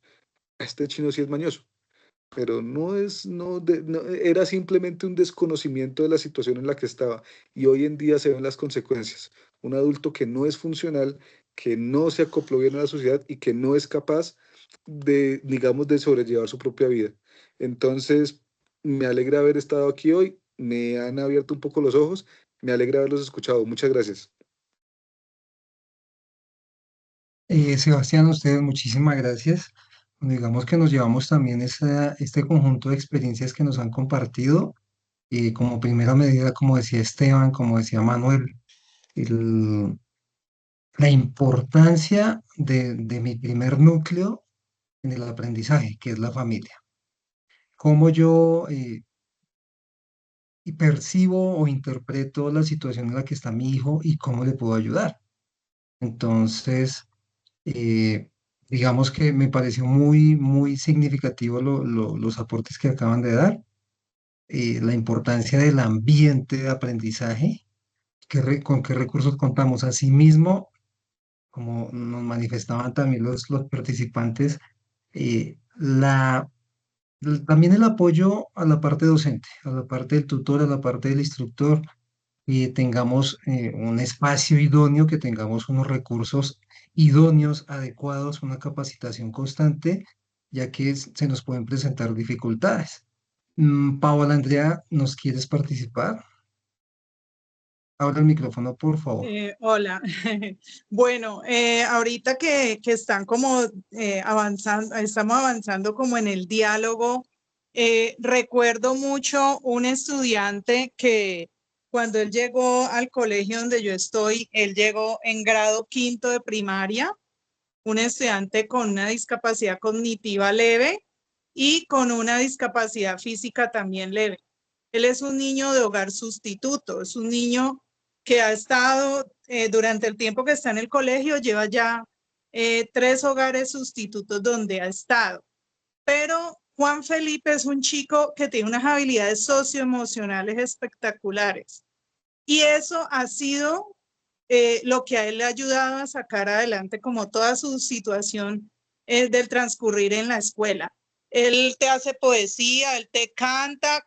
este chino sí es mañoso, pero era simplemente un desconocimiento de la situación en la que estaba y hoy en día se ven las consecuencias. Un adulto que no es funcional, que no se acopló bien a la sociedad y que no es capaz de, digamos, de sobrellevar su propia vida. Entonces, me alegra haber estado aquí hoy, me han abierto un poco los ojos, me alegra haberlos escuchado. Muchas gracias. Sebastián, a ustedes muchísimas gracias. Bueno, digamos que nos llevamos también este conjunto de experiencias que nos han compartido. Como primera medida, como decía Esteban, como decía Manuel, el- la importancia de mi primer núcleo en el aprendizaje, que es la familia. Cómo yo y percibo o interpreto la situación en la que está mi hijo y cómo le puedo ayudar. Entonces, eh, digamos que me pareció muy significativo los aportes que acaban de dar, la importancia del ambiente de aprendizaje, con qué recursos contamos. Asimismo, como nos manifestaban también los participantes, eh, la también el apoyo a la parte docente, a la parte del tutor, a la parte del instructor, y tengamos un espacio idóneo, que tengamos unos recursos idóneos, adecuados, una capacitación constante, ya que se nos pueden presentar dificultades. Paola Andrea, ¿nos quieres participar? Abra el micrófono, por favor. Hola. Bueno, ahorita que están como avanzando, estamos avanzando como en el diálogo recuerdo mucho un estudiante que cuando él llegó al colegio donde yo estoy, él llegó en grado 5º de primaria, un estudiante con una discapacidad cognitiva leve y con una discapacidad física también leve. Él es un niño de hogar sustituto, es un niño que ha estado durante el tiempo que está en el colegio, lleva ya 3 hogares sustitutos donde ha estado. Pero Juan Felipe es un chico que tiene unas habilidades socioemocionales espectaculares. Y eso ha sido lo que a él le ha ayudado a sacar adelante como toda su situación del transcurrir en la escuela. Él te hace poesía, él te canta,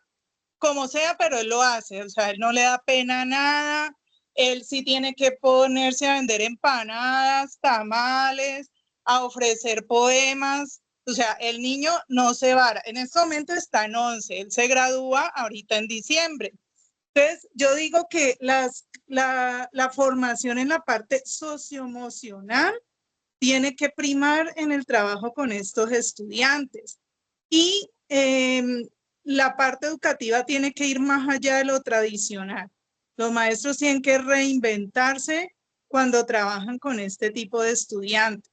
como sea, pero él lo hace. O sea, él no le da pena nada. Él sí tiene que ponerse a vender empanadas, tamales, a ofrecer poemas. O sea, el niño no se vara. En este momento está en 11. Él se gradúa ahorita en diciembre. Entonces, yo digo que la formación en la parte socioemocional tiene que primar en el trabajo con estos estudiantes. Y la parte educativa tiene que ir más allá de lo tradicional. Los maestros tienen que reinventarse cuando trabajan con este tipo de estudiantes.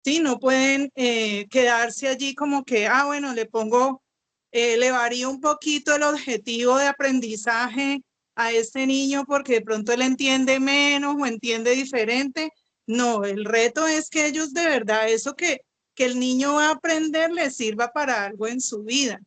¿Sí? No pueden quedarse allí como que, bueno, le varío un poquito el objetivo de aprendizaje a este niño porque de pronto él entiende menos o entiende diferente. No, el reto es que ellos de verdad, eso que el niño va a aprender le sirva para algo en su vida.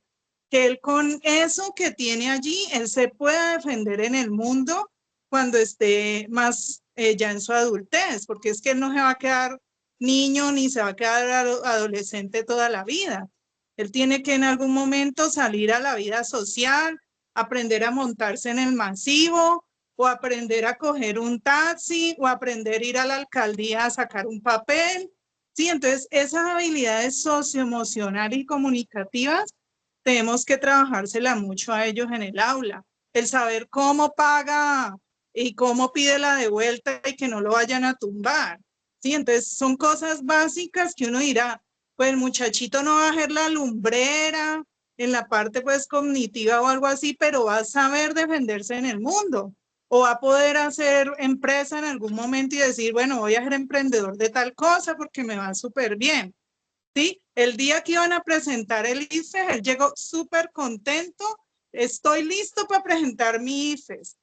Que él con eso que tiene allí, él se pueda defender en el mundo cuando esté más ya en su adultez, porque es que él no se va a quedar niño ni se va a quedar adolescente toda la vida. Él tiene que en algún momento salir a la vida social, aprender a montarse en el masivo o aprender a coger un taxi o aprender a ir a la alcaldía a sacar un papel. Sí, entonces esas habilidades socioemocionales y comunicativas tenemos que trabajársela mucho a ellos en el aula. El saber cómo paga y cómo pide la de vuelta y que no lo vayan a tumbar. Sí, entonces son cosas básicas que uno dirá, pues el muchachito no va a hacer la lumbrera en la parte pues cognitiva o algo así, pero va a saber defenderse en el mundo o va a poder hacer empresa en algún momento y decir, bueno, voy a ser emprendedor de tal cosa porque me va súper bien. ¿Sí? El día que iban a presentar el IFES, él llegó súper contento, estoy listo para presentar mi IFES.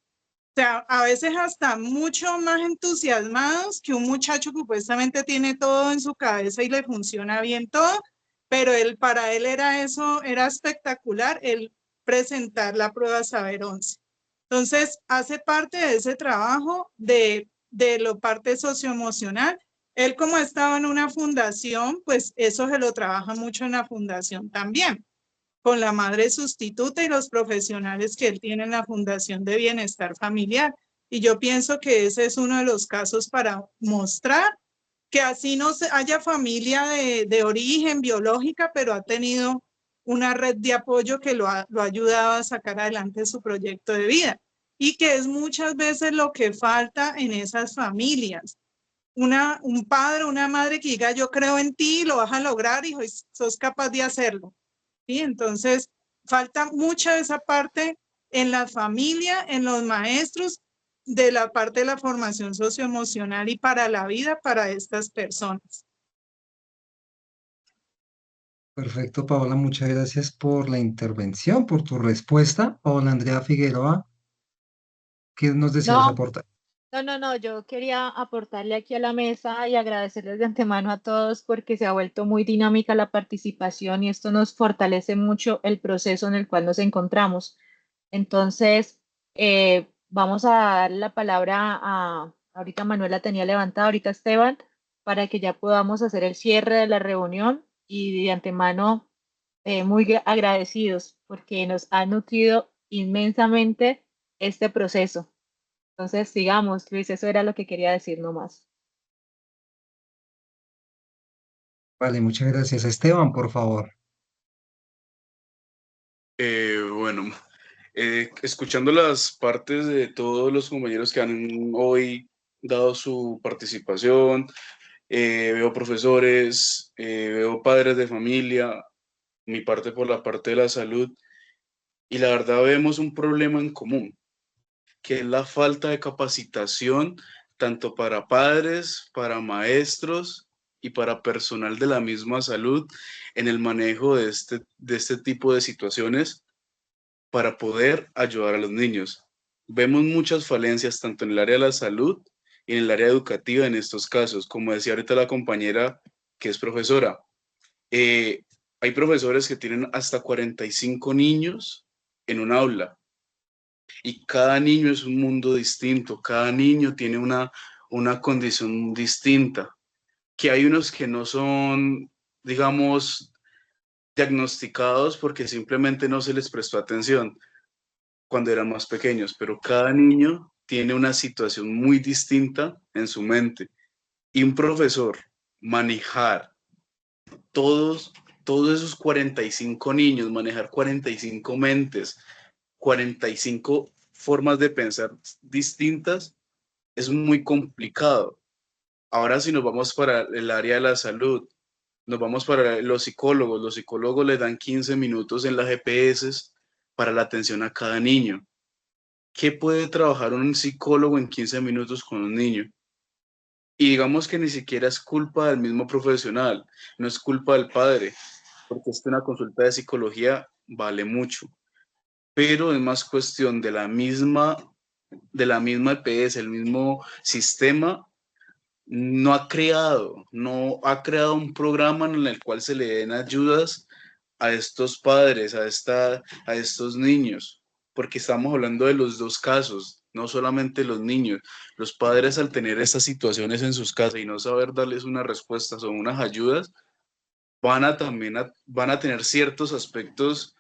O sea, a veces hasta mucho más entusiasmados que un muchacho que supuestamente tiene todo en su cabeza y le funciona bien todo, pero para él era eso, era espectacular el presentar la prueba Saber 11. Entonces, hace parte de ese trabajo de la parte socioemocional. Él como estaba en una fundación, pues eso se lo trabaja mucho en la fundación también, con la madre sustituta y los profesionales que él tiene en la Fundación de Bienestar Familiar. Y yo pienso que ese es uno de los casos para mostrar que así no haya familia de origen biológica, pero ha tenido una red de apoyo que lo ha ayudado a sacar adelante su proyecto de vida. Y que es muchas veces lo que falta en esas familias. Un padre, una madre que diga, yo creo en ti, lo vas a lograr y sos capaz de hacerlo. ¿Sí? Entonces, falta mucha de esa parte en la familia, en los maestros, de la parte de la formación socioemocional y para la vida para estas personas. Perfecto, Paola, muchas gracias por la intervención, por tu respuesta. Paola Andrea Figueroa, ¿qué nos deseas No, aportar? no, yo quería aportarle aquí a la mesa y agradecerles de antemano a todos porque se ha vuelto muy dinámica la participación y esto nos fortalece mucho el proceso en el cual nos encontramos. Entonces, vamos a dar la palabra ahorita Manuela tenía levantada, ahorita Esteban, para que ya podamos hacer el cierre de la reunión y de antemano muy agradecidos porque nos ha nutrido inmensamente este proceso. Entonces, sigamos, Luis, eso era lo que quería decir nomás. Vale, muchas gracias. Esteban, por favor. Bueno, escuchando las partes de todos los compañeros que han hoy dado su participación, veo profesores, veo padres de familia, mi parte por la parte de la salud, y la verdad vemos un problema en común, que es la falta de capacitación tanto para padres, para maestros y para personal de la misma salud en el manejo de este tipo de situaciones para poder ayudar a los niños. Vemos muchas falencias tanto en el área de la salud y en el área educativa en estos casos. Como decía ahorita la compañera que es profesora, hay profesores que tienen hasta 45 niños en un aula y cada niño es un mundo distinto, cada niño tiene una condición distinta, que hay unos que no son, digamos, diagnosticados porque simplemente no se les prestó atención cuando eran más pequeños, pero cada niño tiene una situación muy distinta en su mente. Y un profesor manejar todos, todos esos 45 niños, manejar 45 mentes, 45 formas de pensar distintas, es muy complicado. Ahora si nos vamos para el área de la salud, nos vamos para los psicólogos le dan 15 minutos en las GPS para la atención a cada niño. ¿Qué puede trabajar un psicólogo en 15 minutos con un niño? Y digamos que ni siquiera es culpa del mismo profesional, no es culpa del padre, porque es que una consulta de psicología vale mucho, pero es más cuestión de la misma EPS, el mismo sistema no ha creado un programa en el cual se le den ayudas a estos padres, a estos niños, porque estamos hablando de los dos casos, no solamente los niños. Los padres al tener estas situaciones en sus casas y no saber darles unas respuestas o unas ayudas, van a tener ciertos aspectos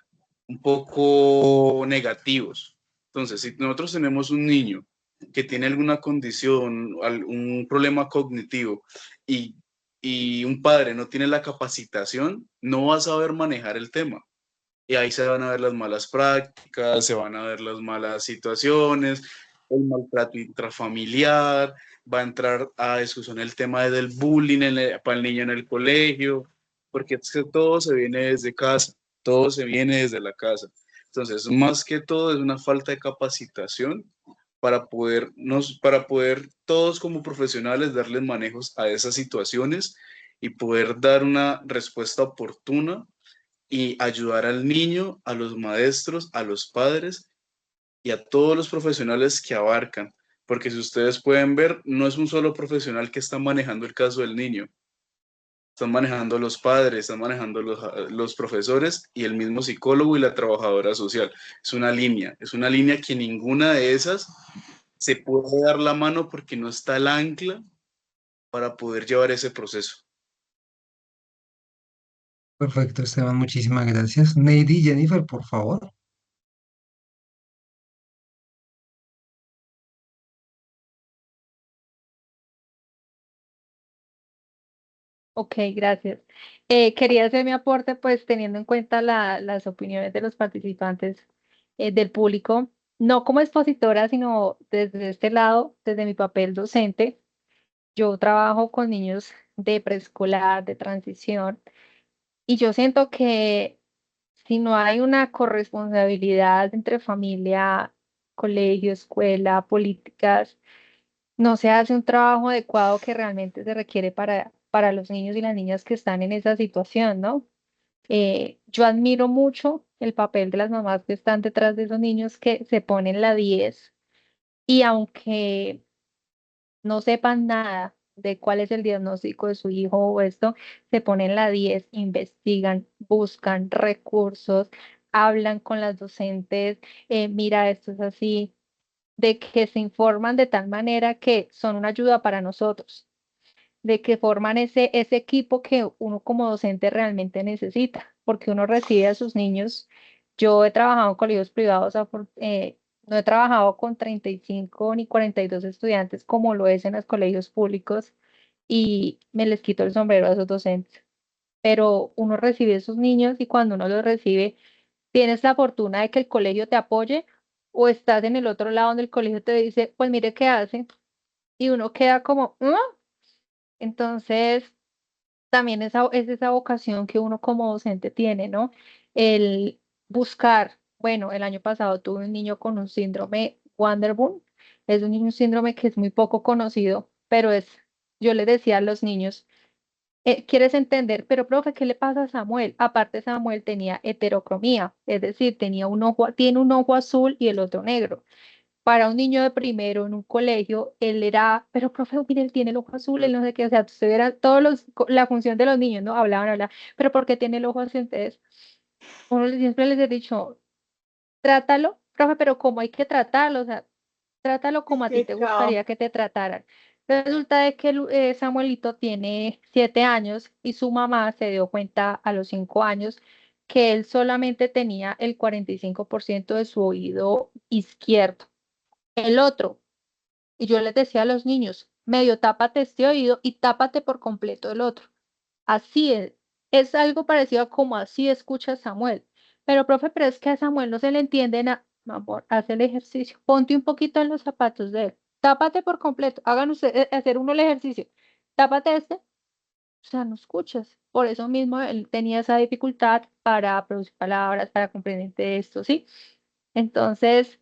un poco negativos. Entonces, si nosotros tenemos un niño que tiene alguna condición, un problema cognitivo y, y un padre no tiene la capacitación, no va a saber manejar el tema. Y ahí se van a ver las malas prácticas, se van a ver las malas situaciones, el maltrato intrafamiliar, va a entrar a discusión el tema del bullying para el niño en el colegio, porque es que todo se viene desde casa, todo se viene desde la casa. Entonces, más que todo es una falta de capacitación para poder todos como profesionales darles manejos a esas situaciones y poder dar una respuesta oportuna y ayudar al niño, a los maestros, a los padres y a todos los profesionales que abarcan. Porque si ustedes pueden ver, no es un solo profesional que está manejando el caso del niño. Están manejando los padres, están manejando los profesores y el mismo psicólogo y la trabajadora social. Es una línea que ninguna de esas se puede dar la mano porque no está el ancla para poder llevar ese proceso. Perfecto, Esteban, muchísimas gracias. Neidy, Jennifer, por favor. Ok, gracias. Quería hacer mi aporte, pues teniendo en cuenta las opiniones de los participantes, del público, no como expositora, sino desde este lado, desde mi papel docente. Yo trabajo con niños de preescolar, de transición, y yo siento que si no hay una corresponsabilidad entre familia, colegio, escuela, políticas, no se hace un trabajo adecuado que realmente se requiere para los niños y las niñas que están en esa situación, ¿no? Yo admiro mucho el papel de las mamás que están detrás de esos niños que se ponen la 10 y aunque no sepan nada de cuál es el diagnóstico de su hijo o esto, se ponen la 10, investigan, buscan recursos, hablan con las docentes, mira, esto es así, de que se informan de tal manera que son una ayuda para nosotros, de que forman ese equipo que uno como docente realmente necesita, porque uno recibe a sus niños. Yo he trabajado en colegios privados, no he trabajado con 35 ni 42 estudiantes como lo es en los colegios públicos y me les quito el sombrero a esos docentes. Pero uno recibe a esos niños y cuando uno los recibe, tienes la fortuna de que el colegio te apoye o estás en el otro lado donde el colegio te dice, pues mire qué hace y uno queda como, "¿Ah?". Entonces, también es esa vocación que uno como docente tiene, ¿no? El buscar, bueno, el año pasado tuve un niño con un síndrome Wanderboom, es un síndrome que es muy poco conocido, pero yo le decía a los niños, ¿quieres entender? Pero, profe, ¿qué le pasa a Samuel? Aparte, Samuel tenía heterocromía, es decir, tiene un ojo azul y el otro negro. Para un niño de primero en un colegio, él era, pero profe, mire, él tiene el ojo azul, él no sé qué, o sea, usted verá la función de los niños, ¿no? Hablaban, pero ¿por qué tiene el ojo azul? Entonces, siempre les he dicho, trátalo, profe, pero ¿cómo hay que tratarlo? O sea, trátalo como a ti Qué te cao. gustaría que te trataran. Resulta de que Samuelito tiene 7 años y su mamá se dio cuenta a los 5 años que él solamente tenía el 45% de su oído izquierdo. El otro, y yo les decía a los niños, medio tápate este oído y tápate por completo el otro. Así es algo parecido a como así escucha Samuel. Pero, profe, pero es que a Samuel no se le entiende nada. No, amor, haz el ejercicio. Ponte un poquito en los zapatos de él. Tápate por completo. Hagan ustedes hacer uno el ejercicio. Tápate este. O sea, no escuchas. Por eso mismo él tenía esa dificultad para producir palabras, para comprender esto, ¿sí? Entonces,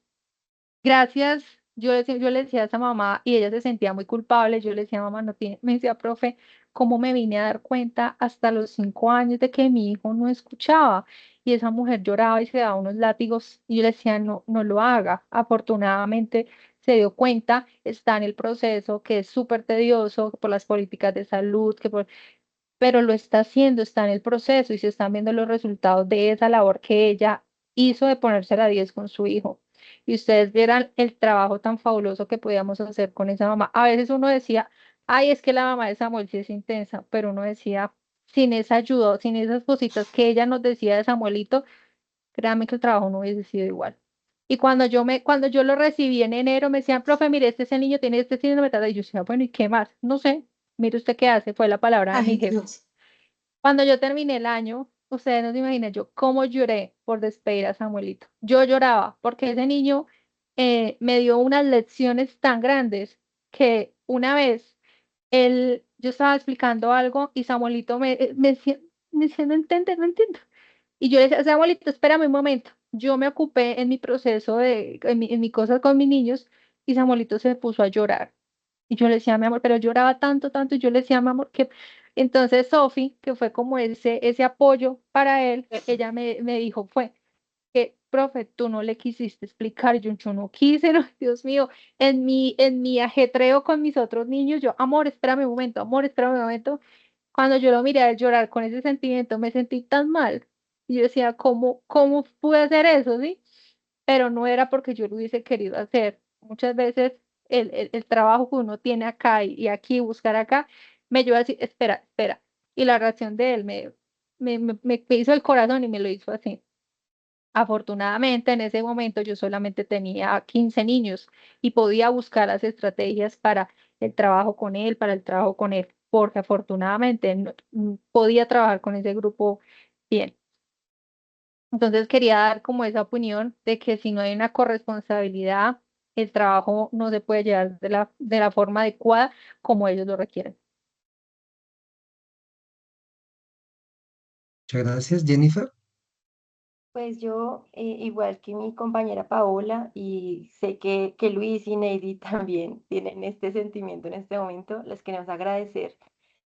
gracias. Yo le decía a esa mamá y ella se sentía muy culpable. Yo le decía, mamá, no tiene, me decía, profe, ¿cómo me vine a dar cuenta hasta los 5 años de que mi hijo no escuchaba? Y esa mujer lloraba y se daba unos látigos y yo le decía, no, no lo haga. Afortunadamente se dio cuenta, está en el proceso que es súper tedioso por las políticas de salud, pero lo está haciendo, está en el proceso y se están viendo los resultados de esa labor que ella hizo de ponerse a la 10 con su hijo. Y ustedes vieran el trabajo tan fabuloso que podíamos hacer con esa mamá. A veces uno decía, ay, es que la mamá de Samuel sí es intensa, pero uno decía, sin esa ayuda, sin esas cositas que ella nos decía de Samuelito, créanme que el trabajo no hubiese sido igual. Y cuando yo lo recibí en enero, me decían, profe, mire, este es el niño, tiene este síndrome, y yo decía, bueno, ¿y qué más? No sé, mire usted qué hace, fue la palabra de mi Ay, jefe. Dios. Cuando yo terminé el año, ustedes no se imaginan yo cómo lloré por despedir a Samuelito. Yo lloraba porque ese niño me dio unas lecciones tan grandes que una vez yo estaba explicando algo y Samuelito me decía, no entiendo, no entiendo. Y yo le decía, Samuelito, espérame un momento. Yo me ocupé en mi proceso en mi cosa con mis niños y Samuelito se puso a llorar. Y yo le decía, mi amor, pero lloraba tanto, tanto, y yo le decía, mi amor, que entonces Sofi, que fue como ese apoyo para él, ella me dijo, fue que, profe, tú no le quisiste explicar, yo no quise, no, Dios mío, en mi ajetreo con mis otros niños, yo, amor, espérame un momento, amor, espérame un momento, cuando yo lo miré a él llorar con ese sentimiento, me sentí tan mal, y yo decía, ¿cómo pude hacer eso, sí? Pero no era porque yo lo hubiese querido hacer. Muchas veces el trabajo que uno tiene acá y aquí, buscar acá, me lleva a decir, espera, espera. Y la reacción de él me hizo el corazón y me lo hizo así. Afortunadamente, en ese momento yo solamente tenía 15 niños y podía buscar las estrategias para el trabajo con él, para el trabajo con él, porque afortunadamente podía trabajar con ese grupo bien. Entonces quería dar como esa opinión de que si no hay una corresponsabilidad, el trabajo no se puede llevar de la forma adecuada como ellos lo requieren. Muchas gracias, Jennifer. Pues yo, igual que mi compañera Paola, y sé que Luis y Neidy también tienen este sentimiento en este momento, les queremos agradecer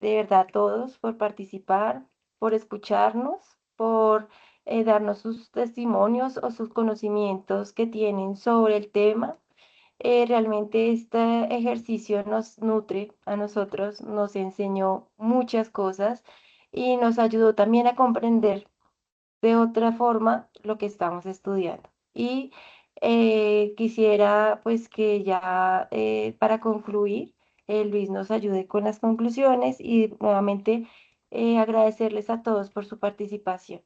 de verdad a todos por participar, por escucharnos, por darnos sus testimonios o sus conocimientos que tienen sobre el tema. Realmente este ejercicio nos nutre a nosotros, nos enseñó muchas cosas y nos ayudó también a comprender de otra forma lo que estamos estudiando. Y quisiera pues que ya para concluir, Luis nos ayude con las conclusiones y nuevamente agradecerles a todos por su participación.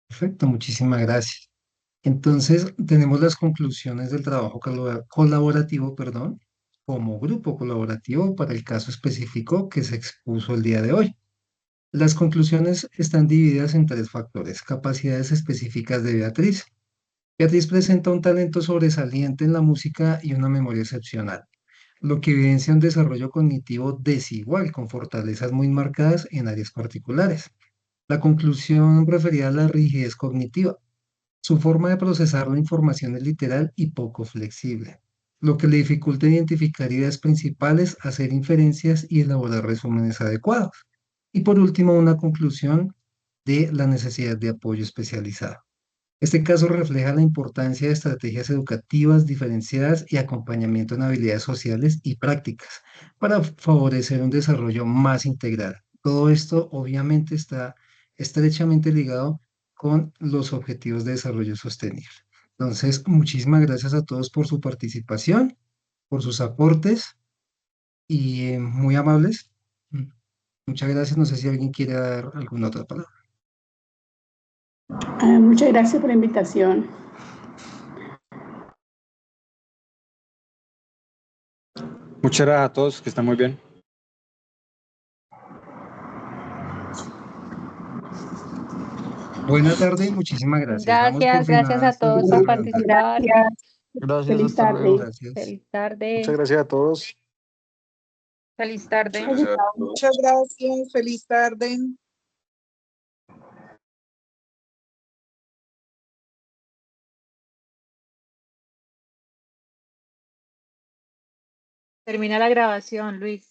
Perfecto, muchísimas gracias. Entonces, tenemos las conclusiones del trabajo colaborativo, perdón, como grupo colaborativo para el caso específico que se expuso el día de hoy. Las conclusiones están divididas en tres factores: capacidades específicas de Beatriz. Beatriz presenta un talento sobresaliente en la música y una memoria excepcional. lo que evidencia un desarrollo cognitivo desigual, con fortalezas muy marcadas en áreas particulares. La conclusión referida a la rigidez cognitiva. Su forma de procesar la información es literal y poco flexible, lo que le dificulta identificar ideas principales, hacer inferencias y elaborar resúmenes adecuados. Y por último, una conclusión de la necesidad de apoyo especializado. Este caso refleja la importancia de estrategias educativas diferenciadas y acompañamiento en habilidades sociales y prácticas para favorecer un desarrollo más integral. Todo esto obviamente está estrechamente ligado con los objetivos de desarrollo sostenible. Entonces, muchísimas gracias a todos por su participación, por sus aportes y muy amables. Mm, Muchas gracias. No sé si alguien quiere dar alguna otra palabra. Muchas gracias por la invitación. Muchas gracias a todos, que están muy bien. Buena tarde y muchísimas gracias. Damos por Gracias a finalizada todos esta por reunión. participar. Gracias, Feliz hasta tarde. luego. Gracias. Feliz tarde. Muchas gracias a todos. Feliz tarde. Muchas gracias a todos. Muchas gracias. Feliz tarde. Termina la grabación, Luis.